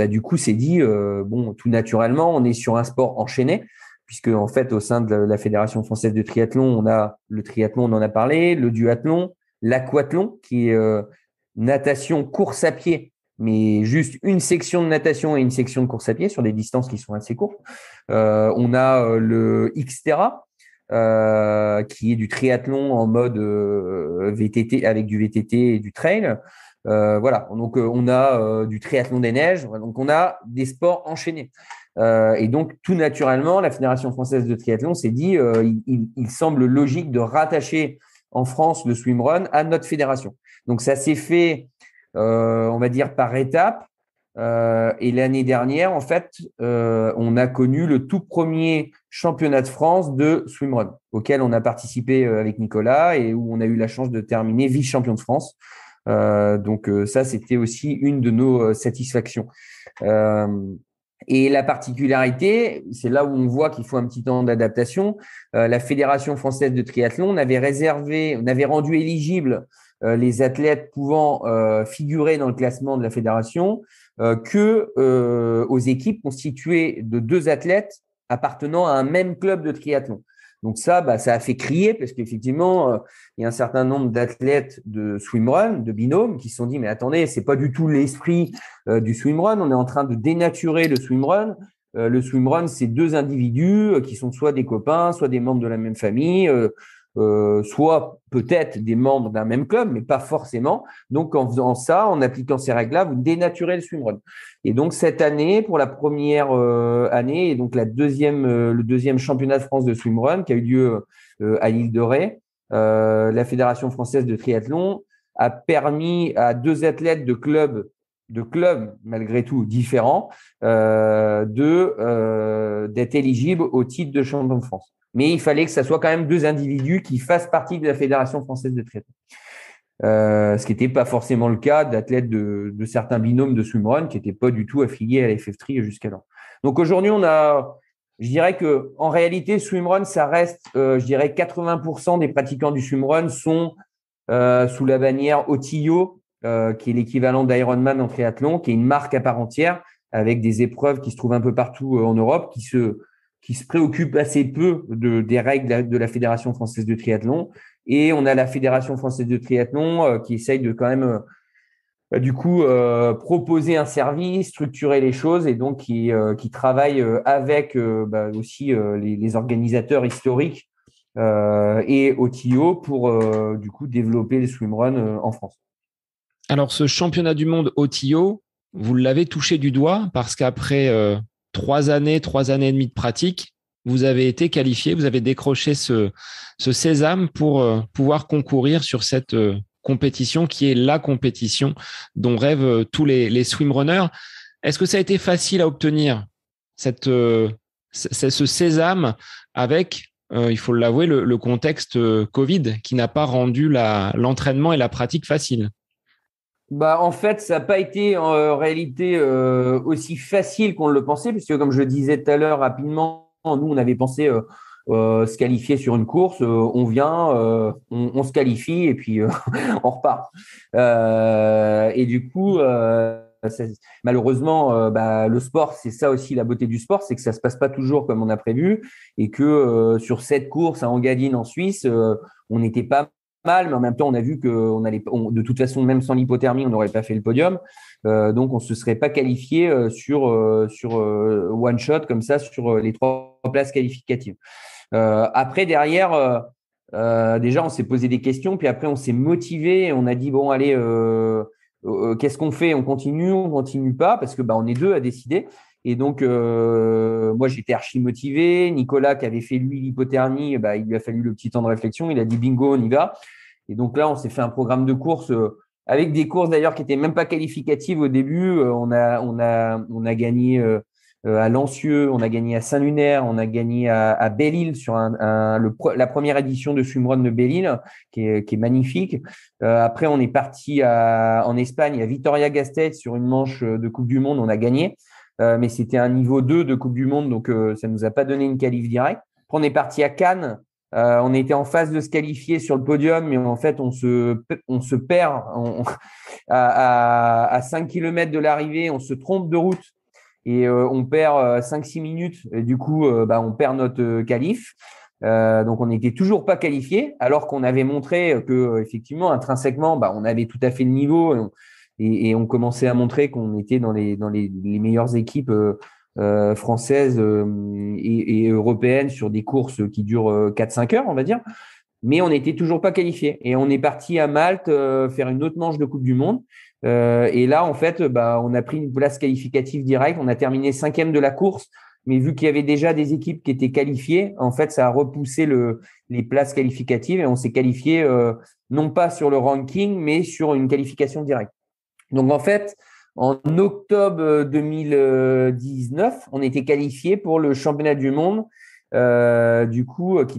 [SPEAKER 2] du coup, c'est dit, tout naturellement, on est sur un sport enchaîné, puisque en fait, au sein de la Fédération française de triathlon, on a le triathlon, on en a parlé, le duathlon, l'aquathlon, qui est natation, course à pied, mais juste une section de natation et une section de course à pied sur des distances qui sont assez courtes. On a le Xterra, qui est du triathlon en mode VTT, avec du VTT et du trail. Voilà. Donc, on a du triathlon des neiges. Donc, on a des sports enchaînés. Et donc, tout naturellement, la Fédération française de triathlon s'est dit, il semble logique de rattacher en France le swimrun à notre fédération. Donc, ça s'est fait, on va dire, par étapes. Et l'année dernière, en fait, on a connu le tout premier championnat de France de swimrun, auquel on a participé avec Nicolas et où on a eu la chance de terminer vice-champion de France. Donc, ça, c'était aussi une de nos satisfactions. Et la particularité, c'est là où on voit qu'il faut un petit temps d'adaptation. La Fédération française de triathlon, on avait rendu éligibles les athlètes pouvant figurer dans le classement de la fédération aux équipes constituées de 2 athlètes appartenant à un même club de triathlon. Donc ça, ça a fait crier parce qu'effectivement, il y a un certain nombre d'athlètes de swimrun, de binômes, qui se sont dit mais attendez, c'est pas du tout l'esprit du swimrun. On est en train de dénaturer le swimrun. Le swimrun, c'est 2 individus qui sont soit des copains, soit des membres de la même famille, soit peut-être des membres d'un même club, mais pas forcément. Donc, en faisant ça, en appliquant ces règles-là, vous dénaturez le swimrun. Et donc, cette année, pour la première année, et donc le deuxième championnat de France de swimrun qui a eu lieu à l'île de Ré, la Fédération française de triathlon a permis à 2 athlètes de clubs malgré tout différents d'être éligibles au titre de champion de France. Mais il fallait que ça soit quand même 2 individus qui fassent partie de la Fédération française de triathlon. Ce qui n'était pas forcément le cas d'athlètes de certains binômes de swimrun qui n'étaient pas du tout affiliés à la FF3 jusqu'alors. Donc aujourd'hui, je dirais que en réalité, swimrun, ça reste, je dirais 80% des pratiquants du swimrun sont sous la bannière Otillo, qui est l'équivalent d'Ironman en triathlon, qui est une marque à part entière avec des épreuves qui se trouvent un peu partout en Europe, qui se préoccupent assez peu des règles de la Fédération française de triathlon. Et on a la Fédération française de triathlon qui essaye de quand même proposer un service, structurer les choses et donc qui travaille avec aussi les organisateurs historiques et Otillo pour du coup développer les swimruns en France.
[SPEAKER 1] Alors, ce championnat du monde Otillo, vous l'avez touché du doigt parce qu'après 3 années et demie de pratique, vous avez été qualifié, vous avez décroché ce sésame pour pouvoir concourir sur cette compétition qui est la compétition dont rêvent tous les swimrunners. Est-ce que ça a été facile à obtenir ce sésame avec, il faut l'avouer, le contexte Covid qui n'a pas rendu l'entraînement et la pratique facile?
[SPEAKER 2] En fait, ça n'a pas été en réalité aussi facile qu'on le pensait, puisque comme je le disais tout à l'heure rapidement, nous, on avait pensé se qualifier sur une course, on vient, on se qualifie et puis on repart. Et du coup, malheureusement, le sport, c'est ça aussi la beauté du sport, c'est que ça se passe pas toujours comme on a prévu et que sur cette course à Engadine en Suisse, on n'était pas mal, mais en même temps, on a vu que de toute façon, même sans l'hypothermie, on n'aurait pas fait le podium. Donc, on se serait pas qualifié sur one shot comme ça sur les 3 places qualificatives. Après, derrière, déjà, on s'est posé des questions, puis après, on s'est motivé. On a dit bon, allez, qu'est-ce qu'on fait? On continue pas, parce que on est 2 à décider. Et donc, moi, j'étais archi motivé. Nicolas, qui avait fait lui l'hypothermie, il lui a fallu le petit temps de réflexion. Il a dit bingo, on y va. Et donc là, on s'est fait un programme de course avec des courses d'ailleurs qui étaient même pas qualificatives au début. On a gagné à Lancieux, on a gagné à Saint-Lunaire, on a gagné à Belle-Île sur la première édition de swimrun de Belle-Île, qui est magnifique. Après, on est parti en Espagne à Vitoria-Gasteiz sur une manche de Coupe du Monde, on a gagné. Mais c'était un niveau 2 de Coupe du Monde, donc ça ne nous a pas donné une qualif directe. Après, on est parti à Cannes. On était en phase de se qualifier sur le podium, mais en fait, on se perd à 5 km de l'arrivée. On se trompe de route et on perd 5-6 minutes. Et du coup, on perd notre qualif. Donc, on n'était toujours pas qualifié, alors qu'on avait montré que effectivement, intrinsèquement, on avait tout à fait le niveau. Et on commençait à montrer qu'on était dans les meilleures équipes françaises et européennes sur des courses qui durent 4-5 heures, on va dire. Mais on n'était toujours pas qualifié. Et on est parti à Malte faire une autre manche de Coupe du Monde. Et là, en fait, on a pris une place qualificative directe. On a terminé 5e de la course. Mais vu qu'il y avait déjà des équipes qui étaient qualifiées, en fait, ça a repoussé les places qualificatives et on s'est qualifié non pas sur le ranking, mais sur une qualification directe. Donc, en fait, en octobre 2019, on était qualifié pour le championnat du monde, qui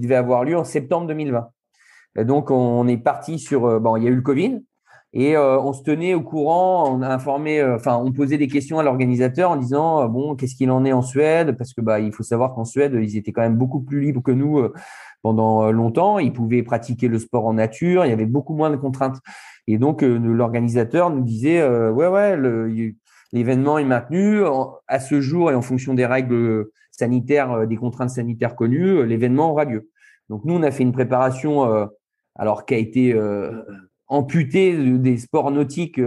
[SPEAKER 2] devait avoir lieu en septembre 2020. Et donc, on est parti sur… il y a eu le Covid. Et on se tenait au courant, on a informé, on posait des questions à l'organisateur en disant qu'est-ce qu'il en est en Suède, parce que il faut savoir qu'en Suède ils étaient quand même beaucoup plus libres que nous pendant longtemps. Ils pouvaient pratiquer le sport en nature, il y avait beaucoup moins de contraintes. Et donc l'organisateur nous disait l'événement est maintenu à ce jour et en fonction des règles sanitaires, des contraintes sanitaires connues, l'événement aura lieu. Donc nous on a fait une préparation qui a été amputé des sports nautiques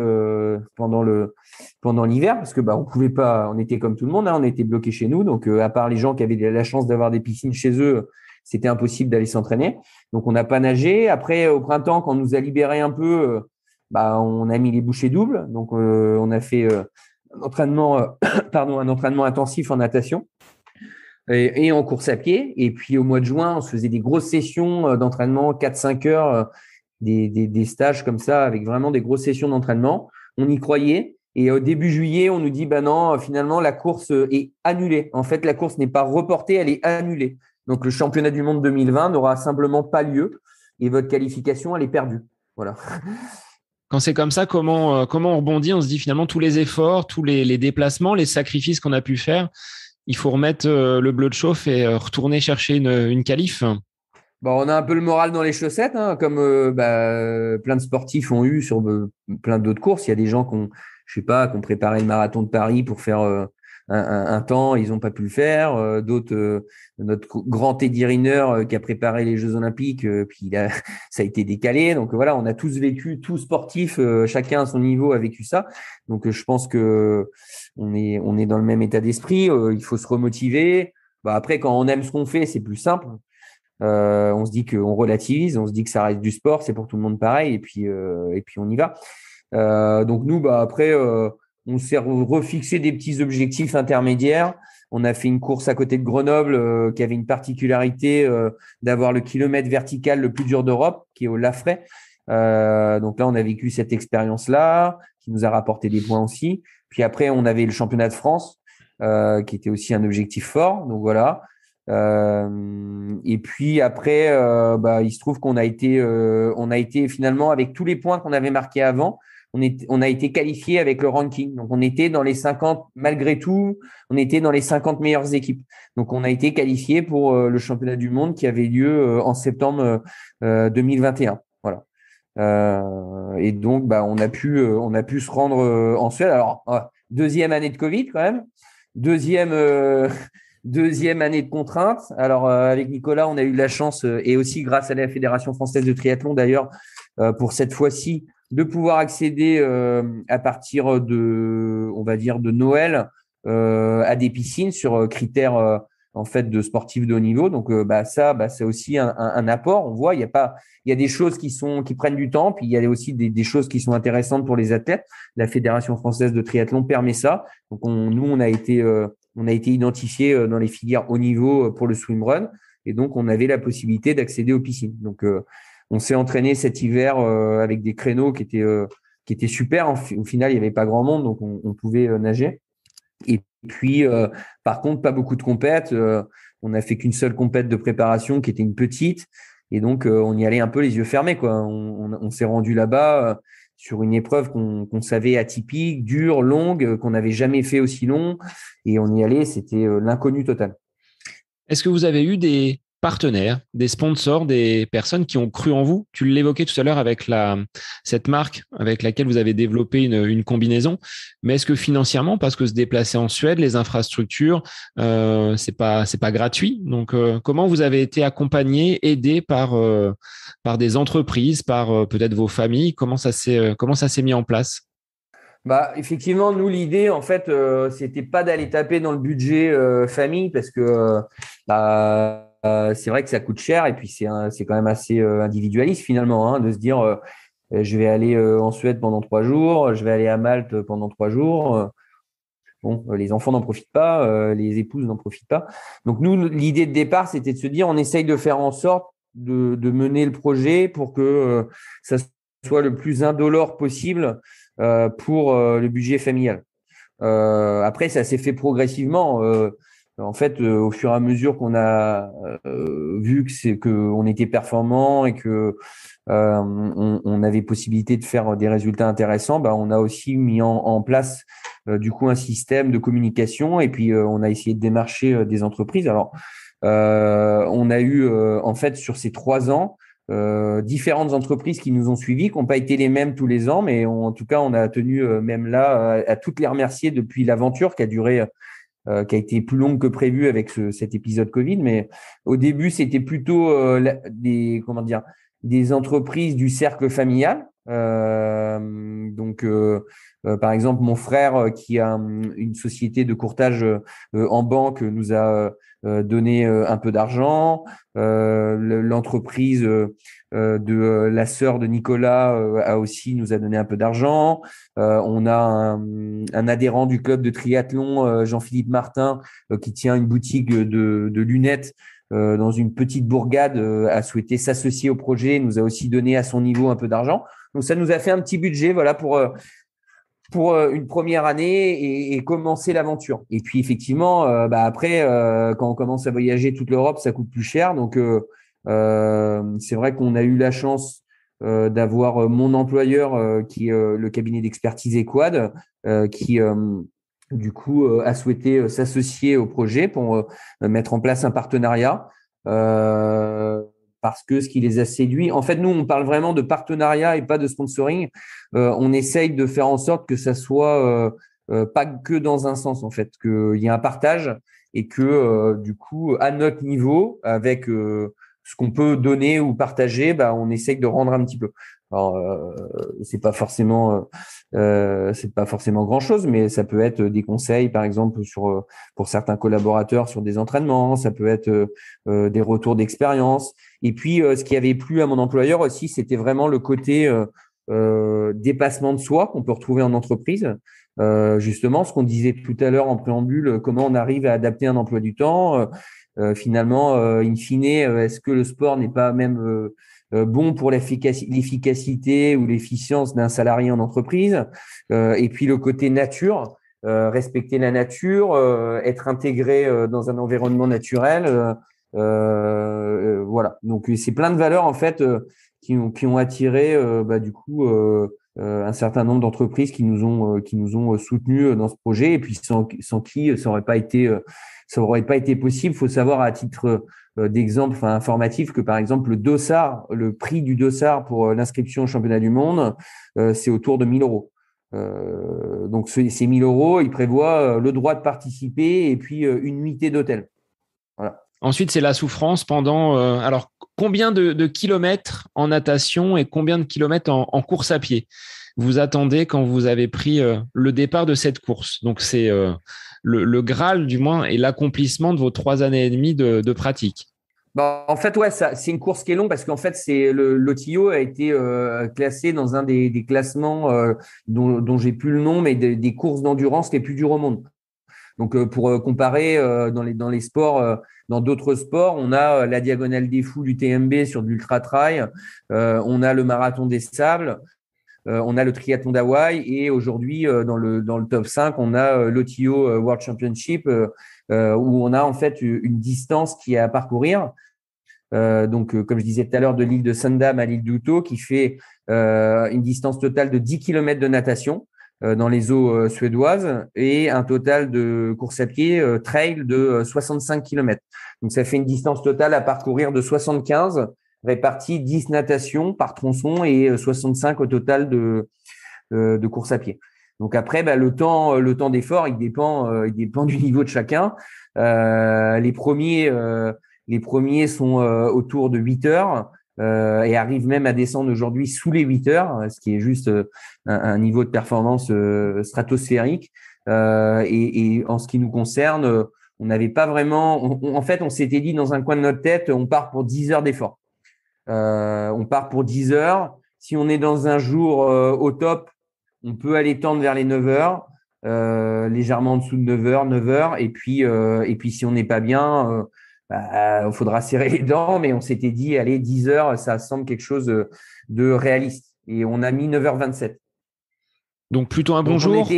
[SPEAKER 2] pendant l'hiver parce que on pouvait pas, on était comme tout le monde, on était bloqué chez nous, donc à part les gens qui avaient la chance d'avoir des piscines chez eux, c'était impossible d'aller s'entraîner. Donc on n'a pas nagé. Après au printemps, quand on nous a libéré un peu, on a mis les bouchées doubles. Donc on a fait un entraînement intensif en natation et en course à pied. Et puis au mois de juin, on se faisait des grosses sessions d'entraînement 4-5 heures. Des stages comme ça avec vraiment des grosses sessions d'entraînement. On y croyait. Et au début juillet, on nous dit non, finalement, la course est annulée. En fait, la course n'est pas reportée, elle est annulée. Donc, le championnat du monde 2020 n'aura simplement pas lieu et votre qualification, elle est perdue. Voilà.
[SPEAKER 1] Quand c'est comme ça, comment on rebondit? On se dit finalement tous les efforts, tous les déplacements, les sacrifices qu'on a pu faire, il faut remettre le bleu de chauffe et retourner chercher une qualif.
[SPEAKER 2] On a un peu le moral dans les chaussettes, comme plein de sportifs ont eu sur plein d'autres courses. Il y a des gens qui ont préparé le marathon de Paris pour faire un temps, ils n'ont pas pu le faire. D'autres, notre grand Teddy Riner qui a préparé les Jeux Olympiques, puis ça a été décalé. Donc voilà, on a tous vécu, tous sportifs, chacun à son niveau a vécu ça. Donc je pense que on est dans le même état d'esprit. Il faut se remotiver. Après, quand on aime ce qu'on fait, c'est plus simple. On se dit qu'on relativise, on se dit que ça reste du sport, c'est pour tout le monde pareil, et puis on y va. Donc nous, après, on s'est refixé des petits objectifs intermédiaires. On a fait une course à côté de Grenoble qui avait une particularité d'avoir le kilomètre vertical le plus dur d'Europe, qui est au Lafray. Donc là, on a vécu cette expérience-là, qui nous a rapporté des points aussi. Puis après, on avait le championnat de France, qui était aussi un objectif fort. Donc voilà. Et puis après, il se trouve qu'on a été finalement avec tous les points qu'on avait marqués avant, on a été qualifié avec le ranking. Donc on était dans les 50, malgré tout, on était dans les 50 meilleures équipes. Donc on a été qualifié pour le championnat du monde qui avait lieu en septembre 2021. Voilà. Et donc on a pu se rendre en Suède. Alors deuxième année de Covid quand même, deuxième année de contrainte. Alors, avec Nicolas, on a eu de la chance, et aussi grâce à la Fédération française de triathlon d'ailleurs, pour cette fois-ci, de pouvoir accéder à partir on va dire, de Noël à des piscines sur critères en fait de sportifs de haut niveau. Donc, c'est aussi un apport. On voit, il y a des choses qui prennent du temps, puis il y a aussi des choses qui sont intéressantes pour les athlètes. La Fédération française de triathlon permet ça. Donc, on a été identifié dans les filières haut niveau pour le swimrun, et donc on avait la possibilité d'accéder aux piscines. Donc on s'est entraîné cet hiver avec des créneaux qui étaient super. Au final, il n'y avait pas grand monde, donc on pouvait nager. Et puis par contre, pas beaucoup de compètes. On n'a fait qu'une seule compète de préparation qui était une petite, et donc on y allait un peu les yeux fermés, quoi. On s'est rendu là-bas sur une épreuve qu'on savait atypique, dure, longue, qu'on n'avait jamais fait aussi long. Et on y allait, c'était l'inconnu total.
[SPEAKER 1] Est-ce que vous avez eu des partenaires, des sponsors, des personnes qui ont cru en vous? Tu l'évoquais tout à l'heure avec cette marque avec laquelle vous avez développé une combinaison. Mais est-ce que financièrement, parce que se déplacer en Suède, les infrastructures, c'est pas gratuit. Donc, comment vous avez été accompagné, aidé par des entreprises, par peut-être vos familles? Comment ça s'est mis en place?
[SPEAKER 2] Effectivement, nous, l'idée, en fait, c'était pas d'aller taper dans le budget famille, parce que c'est vrai que ça coûte cher, et puis c'est quand même assez individualiste finalement, de se dire Je vais aller en Suède pendant 3 jours, je vais aller à Malte pendant 3 jours. Bon, les enfants n'en profitent pas, les épouses n'en profitent pas. Donc nous, l'idée de départ, c'était de se dire, on essaye de faire en sorte de mener le projet pour que ça soit le plus indolore possible pour le budget familial. Après, ça s'est fait progressivement. En fait, au fur et à mesure qu'on a vu qu'on était performant et que on avait possibilité de faire des résultats intéressants, bah, on a aussi mis en place du coup un système de communication et puis on a essayé de démarcher des entreprises. Alors, on a eu en fait sur ces 3 ans différentes entreprises qui nous ont suivis, qui n'ont pas été les mêmes tous les ans, mais en tout cas, on a tenu même là à toutes les remercier depuis l'aventure qui a duré, qui a été plus longue que prévu avec cet épisode Covid. Mais au début, c'était plutôt des entreprises du cercle familial. Par exemple, mon frère qui a une société de courtage en banque nous a donné un peu d'argent. L'entreprise de la sœur de Nicolas nous a donné un peu d'argent. On a un adhérent du club de triathlon, Jean-Philippe Martin, qui tient une boutique de lunettes dans une petite bourgade, a souhaité s'associer au projet, nous a aussi donné à son niveau un peu d'argent. Donc ça nous a fait un petit budget, voilà, pour une première année et commencer l'aventure. Et puis effectivement, après, quand on commence à voyager toute l'Europe, ça coûte plus cher. Donc c'est vrai qu'on a eu la chance d'avoir mon employeur qui est le cabinet d'expertise Equad, qui du coup a souhaité s'associer au projet pour mettre en place un partenariat. Parce que ce qui les a séduits, en fait, nous, on parle vraiment de partenariat et pas de sponsoring. On essaye de faire en sorte que ça soit pas que dans un sens, en fait, qu'il y ait un partage et que du coup, à notre niveau, avec ce qu'on peut donner ou partager, bah, on essaye de rendre un petit peu. Alors, c'est pas forcément grand-chose, mais ça peut être des conseils, par exemple, pour certains collaborateurs sur des entraînements, ça peut être des retours d'expérience. Et puis, ce qui avait plu à mon employeur aussi, c'était vraiment le côté dépassement de soi qu'on peut retrouver en entreprise. Justement, ce qu'on disait tout à l'heure en préambule, comment on arrive à adapter un emploi du temps. Finalement, in fine, est-ce que le sport n'est pas même bon pour l'efficacité ou l'efficience d'un salarié en entreprise? Et puis le côté nature, respecter la nature, être intégré dans un environnement naturel. Voilà. Donc c'est plein de valeurs en fait qui ont attiré du coup un certain nombre d'entreprises qui nous ont soutenus dans ce projet et puis sans qui ça aurait pas été possible. Il faut savoir à titre d'exemple informatif que par exemple le prix du dossard pour l'inscription au championnat du monde, c'est autour de 1 000 euros. Donc ces 1 000 euros, ils prévoient le droit de participer et puis une nuitée d'hôtel. Voilà.
[SPEAKER 1] Ensuite, c'est la souffrance pendant… alors, combien de kilomètres en natation et combien de kilomètres en course à pied vous attendez quand vous avez pris le départ de cette course? Donc, c'est le Graal, du moins, et l'accomplissement de vos 3 années et demie de pratique.
[SPEAKER 2] En fait, ouais, c'est une course qui est longue parce qu'en fait, l'OTIO a été classé dans un des classements dont j'ai plus le nom, mais des courses d'endurance les plus dures au monde. Donc, pour comparer dans les sports, dans d'autres sports, on a la Diagonale des Fous du TMB sur de l'ultra trail, on a le marathon des sables, on a le triathlon d'Hawaï et aujourd'hui dans le top 5, on a l'OTIO World Championship où on a en fait une distance qui est à parcourir. Comme je disais tout à l'heure, de l'île de Sandam à l'île d'Uto, qui fait une distance totale de 10 km de natation dans les eaux suédoises et un total de course à pied trail de 65 km. Donc, ça fait une distance totale à parcourir de 75, répartie 10 natations par tronçon et 65 au total de course à pied. Donc après, le temps d'effort, il dépend du niveau de chacun. Les premiers sont autour de 8 heures et arrivent même à descendre aujourd'hui sous les 8 heures, ce qui est juste un niveau de performance stratosphérique. Et en ce qui nous concerne, on n'avait pas vraiment… En fait, on s'était dit dans un coin de notre tête, on part pour 10 heures d'effort. On part pour 10 heures. Si on est dans un jour au top, on peut aller tendre vers les 9 heures, légèrement en dessous de 9 heures, 9 heures. Et puis si on n'est pas bien, il faudra serrer les dents. Mais on s'était dit, allez, 10 heures, ça semble quelque chose de réaliste. Et on a mis 9h27.
[SPEAKER 1] Donc plutôt un bon
[SPEAKER 2] Donc
[SPEAKER 1] jour.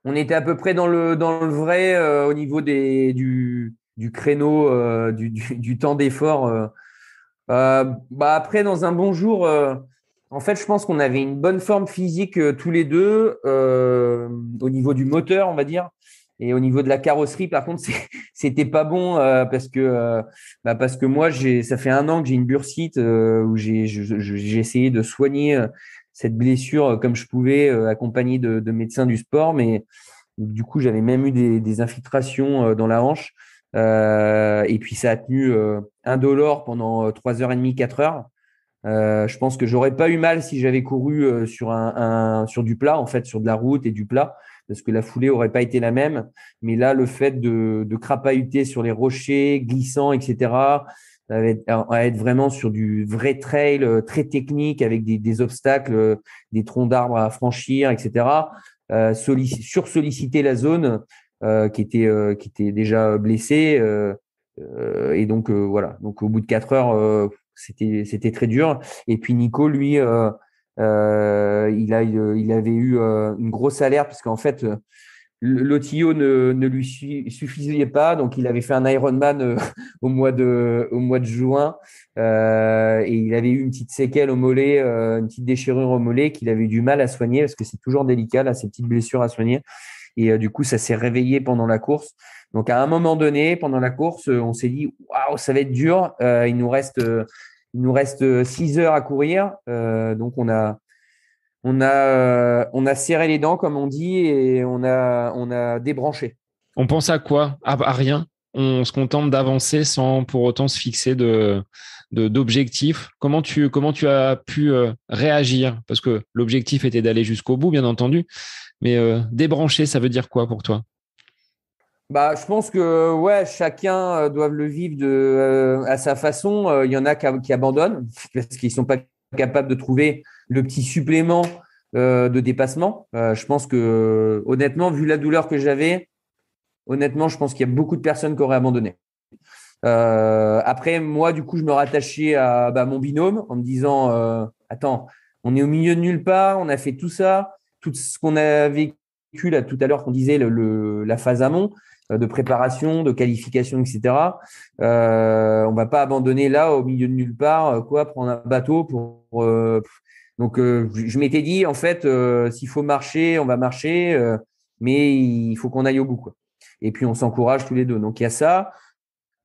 [SPEAKER 2] on était à peu près dans le vrai au niveau du créneau, du temps d'effort. Après, dans un bon jour, en fait, je pense qu'on avait une bonne forme physique tous les deux au niveau du moteur, on va dire. Et au niveau de la carrosserie, par contre, c'était pas bon parce que moi, ça fait 1 an que j'ai une bursite où j'ai essayé de soigner cette blessure comme je pouvais, accompagné de médecins du sport. Mais du coup, j'avais même eu des infiltrations dans la hanche. Et puis, ça a tenu indolore pendant 3h30, 4 heures. Je pense que j'aurais pas eu mal si j'avais couru sur du plat, en fait, sur de la route et du plat, parce que la foulée aurait pas été la même. Mais là, le fait de crapahuter sur les rochers, glissant, etc., à être vraiment sur du vrai trail très technique avec des obstacles, des troncs d'arbres à franchir, etc., sursolliciter la zone qui était déjà blessée. Et donc, voilà. Donc, au bout de 4 heures, c'était très dur. Et puis Nico, lui, il avait eu une grosse alerte parce qu'en fait, l'OTIO ne lui suffisait pas. Donc, il avait fait un Ironman au mois de juin et il avait eu une petite séquelle au mollet, une petite déchirure au mollet qu'il avait eu du mal à soigner parce que c'est toujours délicat, là, ces petites blessures à soigner. Et du coup, ça s'est réveillé pendant la course. Donc, à un moment donné, pendant la course, on s'est dit, waouh, ça va être dur. Il nous reste 6 heures à courir. Donc, on a serré les dents, comme on dit, et on a débranché.
[SPEAKER 1] On pense à quoi? À rien. On se contente d'avancer sans pour autant se fixer d'objectifs. Comment tu as pu réagir? Parce que l'objectif était d'aller jusqu'au bout, bien entendu. Mais débrancher, ça veut dire quoi pour toi?
[SPEAKER 2] Je pense que ouais, chacun doit le vivre à sa façon. Il y en a qui abandonnent parce qu'ils sont pas capables de trouver le petit supplément de dépassement. Je pense que honnêtement, vu la douleur que j'avais, honnêtement, je pense qu'il y a beaucoup de personnes qui auraient abandonné. Après, moi, du coup, je me rattachais à mon binôme en me disant attends, on est au milieu de nulle part, on a fait tout ça, tout ce qu'on a vécu là tout à l'heure, qu'on disait la phase amont de préparation, de qualification, etc. On va pas abandonner là au milieu de nulle part, prendre un bateau pour. Donc, je m'étais dit en fait, s'il faut marcher, on va marcher, mais il faut qu'on aille au bout, quoi. Et puis on s'encourage tous les deux. Donc il y a ça.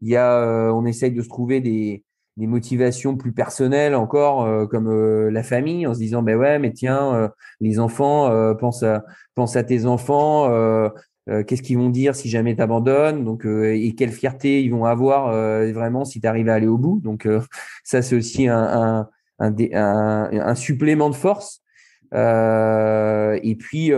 [SPEAKER 2] On essaye de se trouver des motivations plus personnelles encore, comme la famille, en se disant, ben ouais, mais tiens, les enfants, pense à tes enfants, qu'est-ce qu'ils vont dire si jamais tu abandonnes, donc, et quelle fierté ils vont avoir vraiment si tu arrives à aller au bout. Donc, ça, c'est aussi un supplément de force. Et puis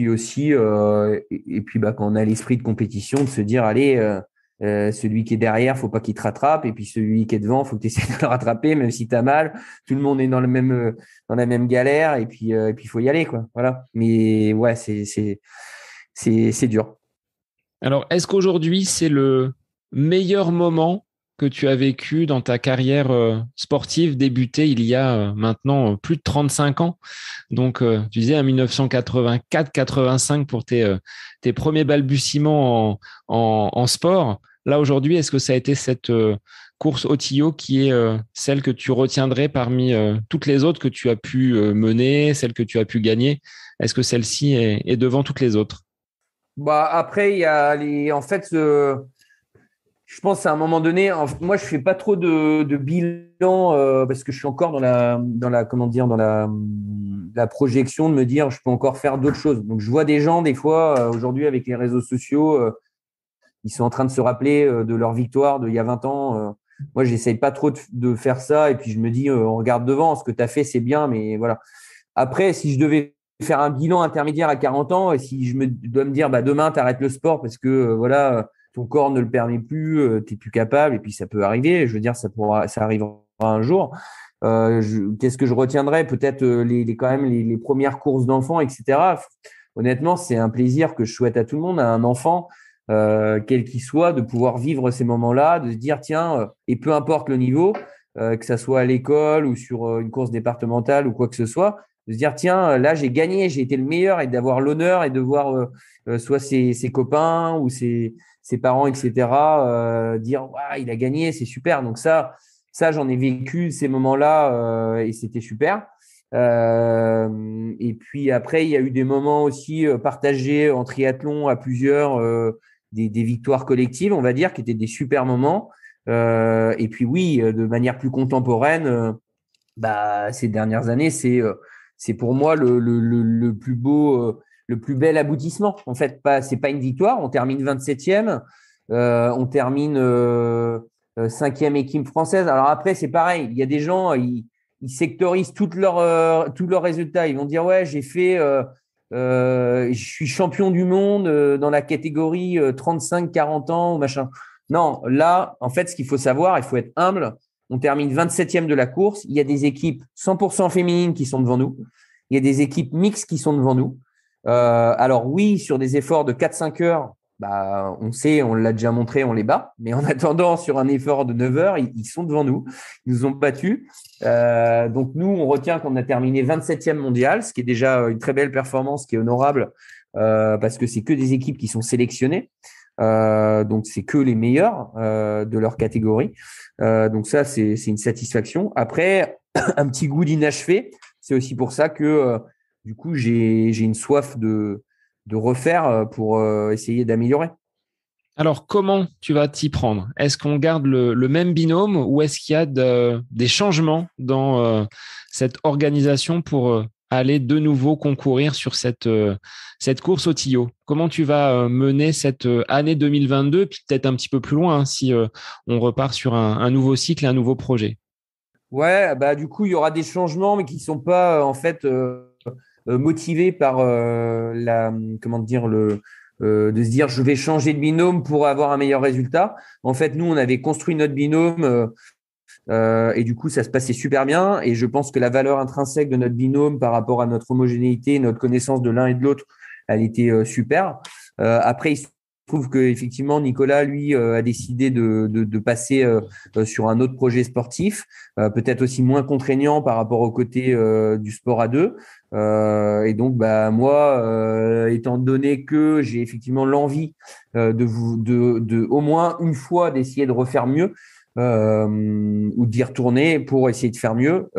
[SPEAKER 2] aussi, quand on a l'esprit de compétition, de se dire, allez, celui qui est derrière, faut pas qu'il te rattrape, et puis celui qui est devant, faut que tu essaies de le rattraper, même si tu as mal. Tout le monde est dans la même galère, et puis il faut y aller, quoi. Voilà. Mais ouais, c'est dur.
[SPEAKER 1] Alors, est-ce qu'aujourd'hui, c'est le meilleur moment que tu as vécu dans ta carrière sportive débutée il y a maintenant plus de 35 ans? Donc, tu disais en 1984-85 pour tes premiers balbutiements en sport. Là, aujourd'hui, est-ce que ça a été cette course au Tio qui est celle que tu retiendrais parmi toutes les autres que tu as pu mener, celle que tu as pu gagner? Est-ce que celle-ci est devant toutes les autres?
[SPEAKER 2] Après, il y a en fait, je pense à un moment donné, moi, je fais pas trop de bilan parce que je suis encore comment dire, dans la projection de me dire, je peux encore faire d'autres choses. Donc, je vois des gens, des fois, aujourd'hui, avec les réseaux sociaux, ils sont en train de se rappeler de leur victoire d'il y a 20 ans. Moi, j'essaye pas trop de faire ça. Et puis, je me dis, on regarde devant. Ce que tu as fait, c'est bien, mais voilà. Après, si je devais faire un bilan intermédiaire à 40 ans et si je dois me dire, demain, tu arrêtes le sport parce que voilà, ton corps ne le permet plus, tu n'es plus capable, et puis ça peut arriver. Je veux dire, ça arrivera un jour. Qu'est-ce que je retiendrai? Peut-être quand même les premières courses d'enfants, etc. Honnêtement, c'est un plaisir que je souhaite à tout le monde, à un enfant, quel qu'il soit, de pouvoir vivre ces moments-là, de se dire, tiens, et peu importe le niveau, que ça soit à l'école ou sur une course départementale ou quoi que ce soit, de se dire, tiens, là, j'ai gagné, j'ai été le meilleur, et d'avoir l'honneur et de voir soit ses copains ou ses parents, etc., dire, ouais, il a gagné, c'est super. Donc ça, j'en ai vécu ces moments-là et c'était super. Et puis après, il y a eu des moments aussi partagés en triathlon à plusieurs, des victoires collectives, on va dire, qui étaient des super moments. Et puis oui, de manière plus contemporaine, ces dernières années, c'est pour moi le plus beau, le plus bel aboutissement. En fait, c'est pas une victoire. On termine 27e, on termine 5e équipe française. Alors après, c'est pareil. Il y a des gens, ils sectorisent tous leurs résultats. Ils vont dire, ouais, je suis champion du monde dans la catégorie 35-40 ans, machin. Non, là, en fait, ce qu'il faut savoir, il faut être humble. On termine 27e de la course. Il y a des équipes 100% féminines qui sont devant nous. Il y a des équipes mixtes qui sont devant nous. Alors oui, sur des efforts de 4-5 heures, on sait, on l'a déjà montré, on les bat. Mais en attendant, sur un effort de 9 heures, ils sont devant nous. Ils nous ont battus. Donc nous, on retient qu'on a terminé 27e mondial, ce qui est déjà une très belle performance, qui est honorable parce que c'est que des équipes qui sont sélectionnées. Donc c'est que les meilleurs de leur catégorie. Donc ça, c'est une satisfaction. Après, un petit goût d'inachevé. C'est aussi pour ça que du coup, j'ai une soif de refaire pour essayer d'améliorer.
[SPEAKER 1] Alors, comment tu vas t'y prendre? Est-ce qu'on garde le même binôme ou est-ce qu'il y a des changements dans cette organisation pour aller de nouveau concourir sur cette course au Tillot? Comment tu vas mener cette année 2022, puis peut-être un petit peu plus loin, hein, si on repart sur un nouveau cycle, un nouveau projet?
[SPEAKER 2] Ouais, du coup, il y aura des changements, mais qui ne sont pas en fait motivés par comment dire, de se dire je vais changer de binôme pour avoir un meilleur résultat. En fait, nous, on avait construit notre binôme et du coup, ça se passait super bien. Et je pense que la valeur intrinsèque de notre binôme par rapport à notre homogénéité, notre connaissance de l'un et de l'autre, elle était super. Après, il se trouve que effectivement Nicolas, lui, a décidé de passer sur un autre projet sportif, peut-être aussi moins contraignant par rapport au côté du sport à deux. Et donc, moi, étant donné que j'ai effectivement l'envie de au moins une fois d'essayer de refaire mieux ou d'y retourner pour essayer de faire mieux,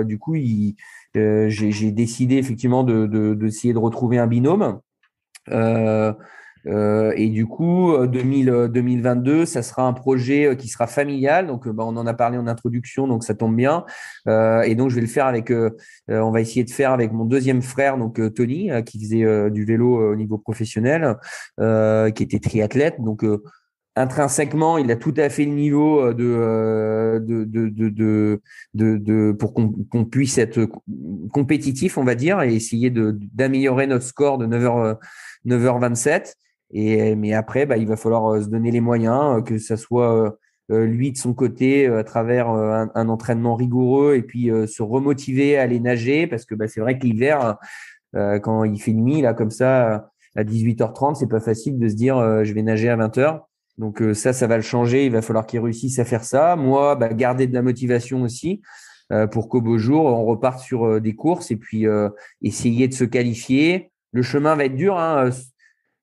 [SPEAKER 2] du coup, j'ai décidé effectivement d'essayer de retrouver un binôme. Et du coup, 2022, ça sera un projet qui sera familial. Donc, on en a parlé en introduction, donc ça tombe bien. Et donc, je vais le faire on va essayer de faire avec mon deuxième frère, donc Tony, qui faisait du vélo au niveau professionnel, qui était triathlète. Donc, intrinsèquement, il a tout à fait le niveau pour qu'on puisse être compétitif, on va dire, et essayer d'améliorer notre score de 9h27. Mais après, il va falloir se donner les moyens, que ça soit lui de son côté à travers un entraînement rigoureux et puis se remotiver à aller nager parce que c'est vrai que l'hiver, quand il fait nuit là comme ça à 18h30, c'est pas facile de se dire je vais nager à 20h. Donc ça va le changer. Il va falloir qu'il réussisse à faire ça. Moi, garder de la motivation aussi pour qu'au beau jour, on reparte sur des courses et puis essayer de se qualifier. Le chemin va être dur, hein.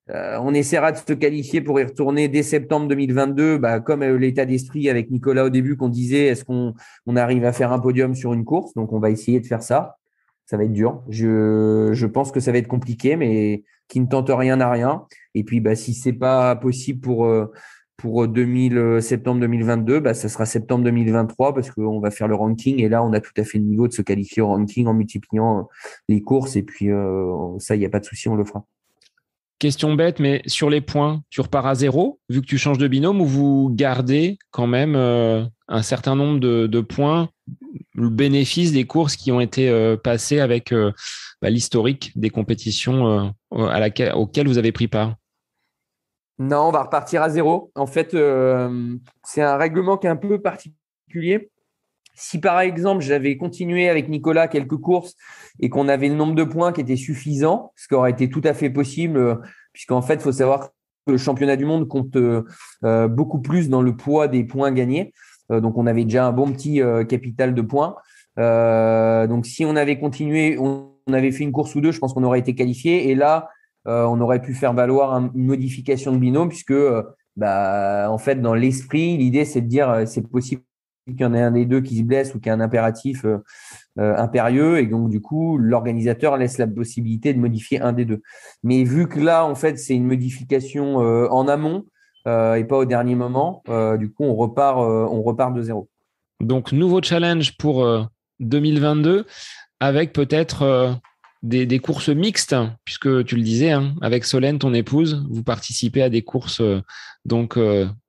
[SPEAKER 2] On essaiera de se qualifier pour y retourner dès septembre 2022, comme l'état d'esprit avec Nicolas au début qu'on disait, est-ce qu'on arrive à faire un podium sur une course? Donc, on va essayer de faire ça. Ça va être dur. Je pense que ça va être compliqué, mais qui ne tente rien n'a rien. Et puis, si c'est pas possible pour 2000, septembre 2022, ça sera septembre 2023 parce qu'on va faire le ranking. Et là, on a tout à fait le niveau de se qualifier au ranking en multipliant les courses. Et puis, ça, il n'y a pas de souci, on le fera.
[SPEAKER 1] Question bête, mais sur les points, tu repars à zéro vu que tu changes de binôme ou vous gardez quand même un certain nombre de points, le bénéfice des courses qui ont été passées avec l'historique des compétitions auxquelles vous avez pris part?
[SPEAKER 2] Non, on va repartir à zéro. En fait, c'est un règlement qui est un peu particulier. Si par exemple j'avais continué avec Nicolas quelques courses et qu'on avait le nombre de points qui était suffisant, ce qui aurait été tout à fait possible, puisqu'en fait, il faut savoir que le championnat du monde compte beaucoup plus dans le poids des points gagnés. Donc on avait déjà un bon petit capital de points. Donc si on avait continué, on avait fait une course ou deux, je pense qu'on aurait été qualifié. Et là, on aurait pu faire valoir une modification de binôme, puisque en fait, dans l'esprit, l'idée, c'est de dire c'est possible qu'il y en ait un des deux qui se blesse ou qu'il y a un impératif impérieux, et donc du coup l'organisateur laisse la possibilité de modifier un des deux. Mais vu que là en fait c'est une modification en amont et pas au dernier moment, du coup on repart de zéro.
[SPEAKER 1] Donc, nouveau challenge pour 2022 avec peut-être des courses mixtes, puisque tu le disais, hein, avec Solène, ton épouse, vous participez à des courses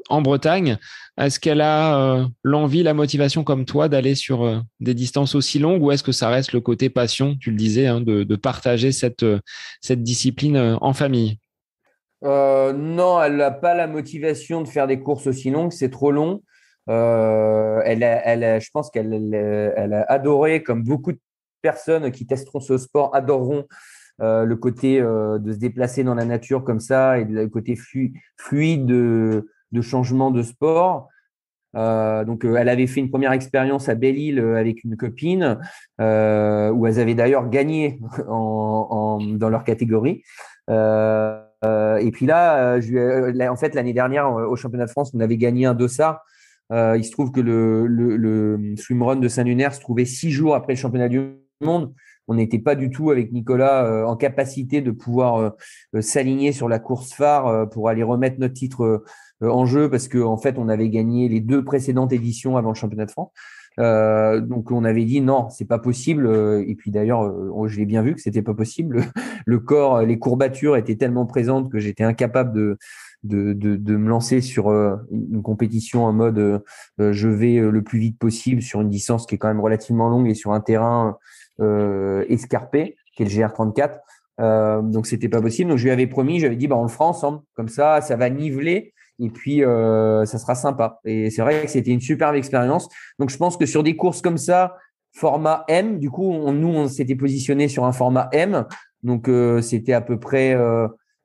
[SPEAKER 1] en Bretagne. Est-ce qu'elle a l'envie, la motivation comme toi d'aller sur des distances aussi longues, ou est-ce que ça reste le côté passion, tu le disais, hein, de partager cette discipline en famille?
[SPEAKER 2] Non, elle n'a pas la motivation de faire des courses aussi longues, c'est trop long. Je pense elle a adoré, comme beaucoup de personnes qui testeront ce sport adoreront le côté de se déplacer dans la nature comme ça, et le côté fluide de changement de sport. Donc, elle avait fait une première expérience à Belle-Île avec une copine, où elles avaient d'ailleurs gagné dans leur catégorie. Et puis là, en fait, l'année dernière, au championnat de France, on avait gagné un dossard. Il se trouve que le swimrun de Saint-Lunaire se trouvait 6 jours après le championnat du monde. On n'était pas du tout avec Nicolas en capacité de pouvoir s'aligner sur la course phare pour aller remettre notre titre en jeu, parce qu'en fait, on avait gagné les 2 précédentes éditions avant le championnat de France. Donc on avait dit non, c'est pas possible. Et puis d'ailleurs, je l'ai bien vu que c'était pas possible. Le corps, les courbatures étaient tellement présentes que j'étais incapable de me lancer sur une compétition en mode je vais le plus vite possible sur une distance qui est quand même relativement longue et sur un terrain escarpé, qui est le GR34. Donc c'était pas possible. Donc je lui avais promis, j'avais dit on le fera ensemble. Comme ça va niveler. Et puis, ça sera sympa. Et c'est vrai que c'était une superbe expérience. Donc, je pense que sur des courses comme ça, format M, du coup, on s'était positionné sur un format M. Donc, c'était à peu près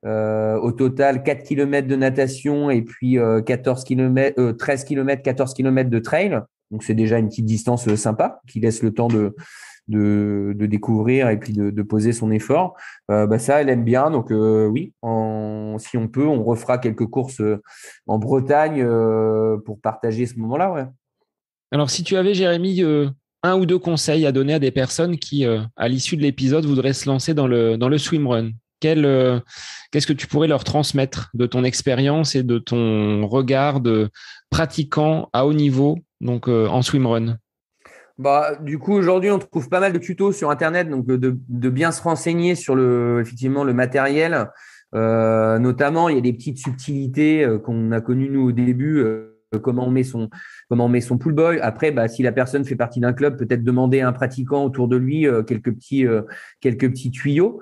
[SPEAKER 2] au total 4 km de natation et puis 14 km, 13 km, 14 km de trail. Donc, c'est déjà une petite distance sympa qui laisse le temps de découvrir et puis de poser son effort. Ça, elle aime bien. Donc, oui, si on peut, on refera quelques courses en Bretagne pour partager ce moment-là. Ouais.
[SPEAKER 1] Alors, si tu avais, Jérémy, un ou deux conseils à donner à des personnes qui, à l'issue de l'épisode, voudraient se lancer dans le swimrun, qu'est-ce que tu pourrais leur transmettre de ton expérience et de ton regard de pratiquant à haut niveau, donc en swimrun?
[SPEAKER 2] Du coup, aujourd'hui, on trouve pas mal de tutos sur Internet, donc de bien se renseigner sur effectivement le matériel. Notamment, il y a des petites subtilités qu'on a connues nous au début. Comment on met son pull boy. Après, si la personne fait partie d'un club, peut-être demander à un pratiquant autour de lui quelques petits tuyaux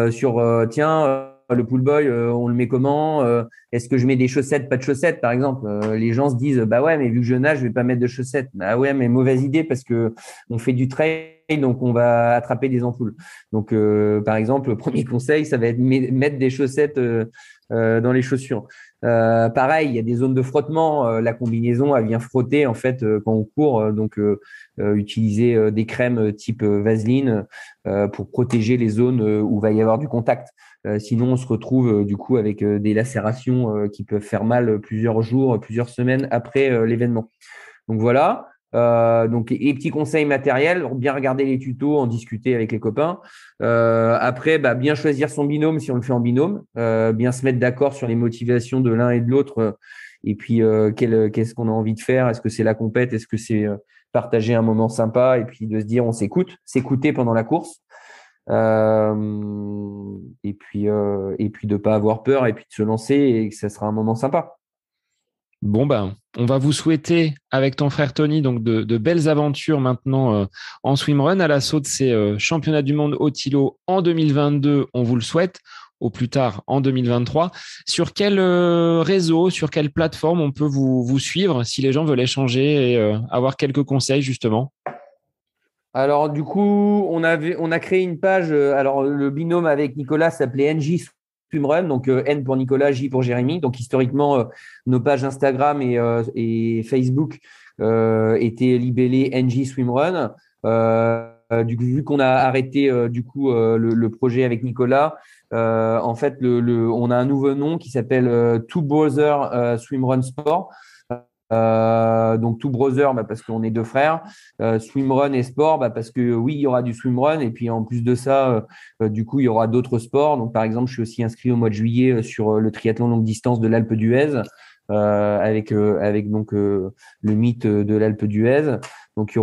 [SPEAKER 2] sur le pull boy, on le met comment, est-ce que je mets des chaussettes, pas de chaussettes, par exemple. Les gens se disent ouais, mais vu que je nage, je vais pas mettre de chaussettes. Bah ouais, mais mauvaise idée, parce que on fait du trail, donc on va attraper des ampoules. Donc par exemple, le premier conseil, ça va être mettre des chaussettes dans les chaussures. Pareil, il y a des zones de frottement. La combinaison, elle vient frotter en fait quand on court. Donc, utiliser des crèmes type Vaseline pour protéger les zones où va y avoir du contact. Sinon, on se retrouve du coup avec des lacérations qui peuvent faire mal plusieurs jours, plusieurs semaines après l'événement. Donc voilà. Donc, et petits conseils matériels, bien regarder les tutos, en discuter avec les copains. Après, bien choisir son binôme si on le fait en binôme, bien se mettre d'accord sur les motivations de l'un et de l'autre, et puis qu'est-ce qu'on a envie de faire. Est-ce que c'est la compète? Est-ce que c'est partager un moment sympa? Et puis de se dire on s'écouter pendant la course. Et puis de pas avoir peur et puis de se lancer, et que ça sera un moment sympa.
[SPEAKER 1] Bon, on va vous souhaiter avec ton frère Tony donc de belles aventures maintenant en swimrun à l'assaut de ces championnats du monde haut îlot en 2022. On vous le souhaite. au plus tard en 2023. Sur quel réseau, sur quelle plateforme on peut vous suivre si les gens veulent échanger et avoir quelques conseils justement?
[SPEAKER 2] Alors, du coup, on a créé une page. Alors, le binôme avec Nicolas s'appelait NJ Swimrun, donc N pour Nicolas, J pour Jérémy. Donc, historiquement, nos pages Instagram et Facebook étaient libellées NJ Swimrun. Vu qu'on a arrêté le projet avec Nicolas, en fait, on a un nouveau nom qui s'appelle Two Brother Swimrun Sport. Donc Two Brother parce qu'on est deux frères, Swimrun et sport parce que oui, il y aura du swimrun et puis en plus de ça, du coup il y aura d'autres sports. Donc par exemple, je suis aussi inscrit au mois de juillet sur le triathlon longue distance de l'Alpe d'Huez avec donc le mythe de l'Alpe d'Huez. Donc il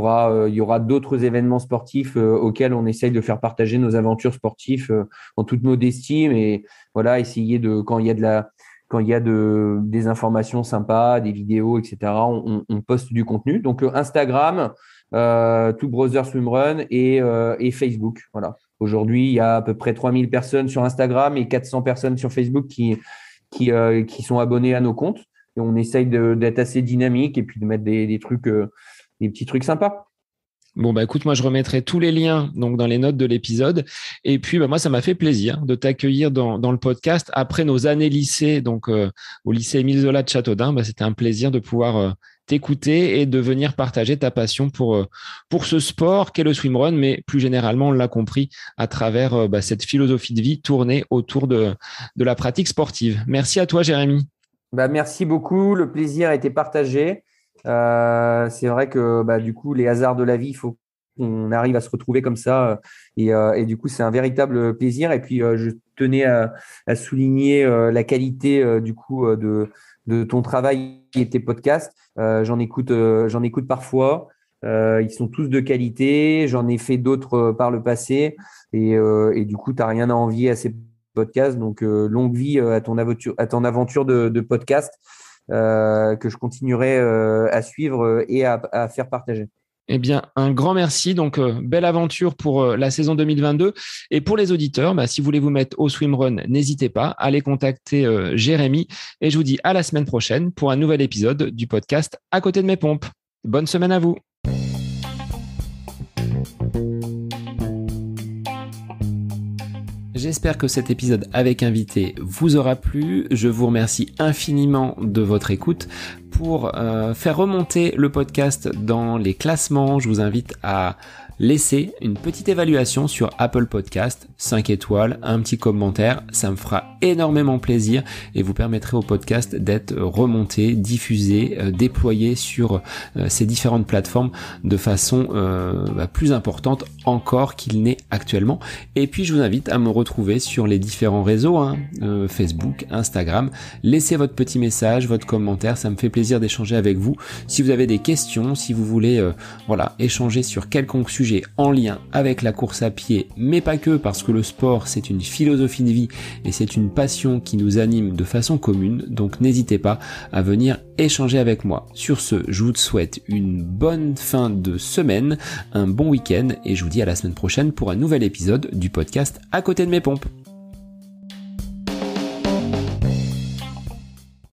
[SPEAKER 2] y aura d'autres événements sportifs auxquels on essaye de faire partager nos aventures sportives en toute modestie, mais voilà, essayer de quand il y a des informations sympas, des vidéos, etc., on poste du contenu. Donc, Instagram, Two Brothers Swimrun et Facebook. Voilà. Aujourd'hui, il y a à peu près 3000 personnes sur Instagram et 400 personnes sur Facebook qui sont abonnées à nos comptes. Et on essaye d'être assez dynamique et puis de mettre des petits trucs sympas.
[SPEAKER 1] Bon, écoute, moi, je remettrai tous les liens donc dans les notes de l'épisode. Et puis, moi, ça m'a fait plaisir de t'accueillir dans le podcast. Après nos années lycée, donc au lycée Émile Zola de Châteaudun, c'était un plaisir de pouvoir t'écouter et de venir partager ta passion pour ce sport qu'est le swimrun, mais plus généralement, on l'a compris, à travers cette philosophie de vie tournée autour de la pratique sportive. Merci à toi, Jérémy.
[SPEAKER 2] Merci beaucoup. Le plaisir a été partagé. C'est vrai que du coup, les hasards de la vie, il faut qu'on arrive à se retrouver comme ça. Et du coup, c'est un véritable plaisir. Et puis, je tenais à souligner la qualité du coup de ton travail et tes podcasts. J'en écoute parfois. Ils sont tous de qualité. J'en ai fait d'autres par le passé. Et du coup, tu n'as rien à envier à ces podcasts. Donc, longue vie à ton aventure de podcast. Que je continuerai à suivre et à faire partager.
[SPEAKER 1] Eh bien, un grand merci. Donc, belle aventure pour la saison 2022. Et pour les auditeurs, si vous voulez vous mettre au swimrun, n'hésitez pas à aller contacter Jérémy. Et je vous dis à la semaine prochaine pour un nouvel épisode du podcast À côté de mes pompes. Bonne semaine à vous. J'espère que cet épisode avec invité vous aura plu. Je vous remercie infiniment de votre écoute. Pour faire remonter le podcast dans les classements, je vous invite à laisser une petite évaluation sur Apple Podcast, 5 étoiles, un petit commentaire. Ça me fera énormément plaisir et vous permettrez au podcast d'être remonté, diffusé, déployé sur ces différentes plateformes de façon plus importante encore qu'il n'est actuellement. Et puis je vous invite à me retrouver sur les différents réseaux, Facebook, Instagram. Laissez votre petit message, votre commentaire, ça me fait plaisir d'échanger avec vous. Si vous avez des questions, si vous voulez échanger sur quelconque sujet en lien avec la course à pied, mais pas que, parce que le sport c'est une philosophie de vie et c'est une passion qui nous anime de façon commune, donc n'hésitez pas à venir échanger avec moi. Sur ce, je vous souhaite une bonne fin de semaine, un bon week-end et je vous dis à la semaine prochaine pour un nouvel épisode du podcast À côté de mes pompes.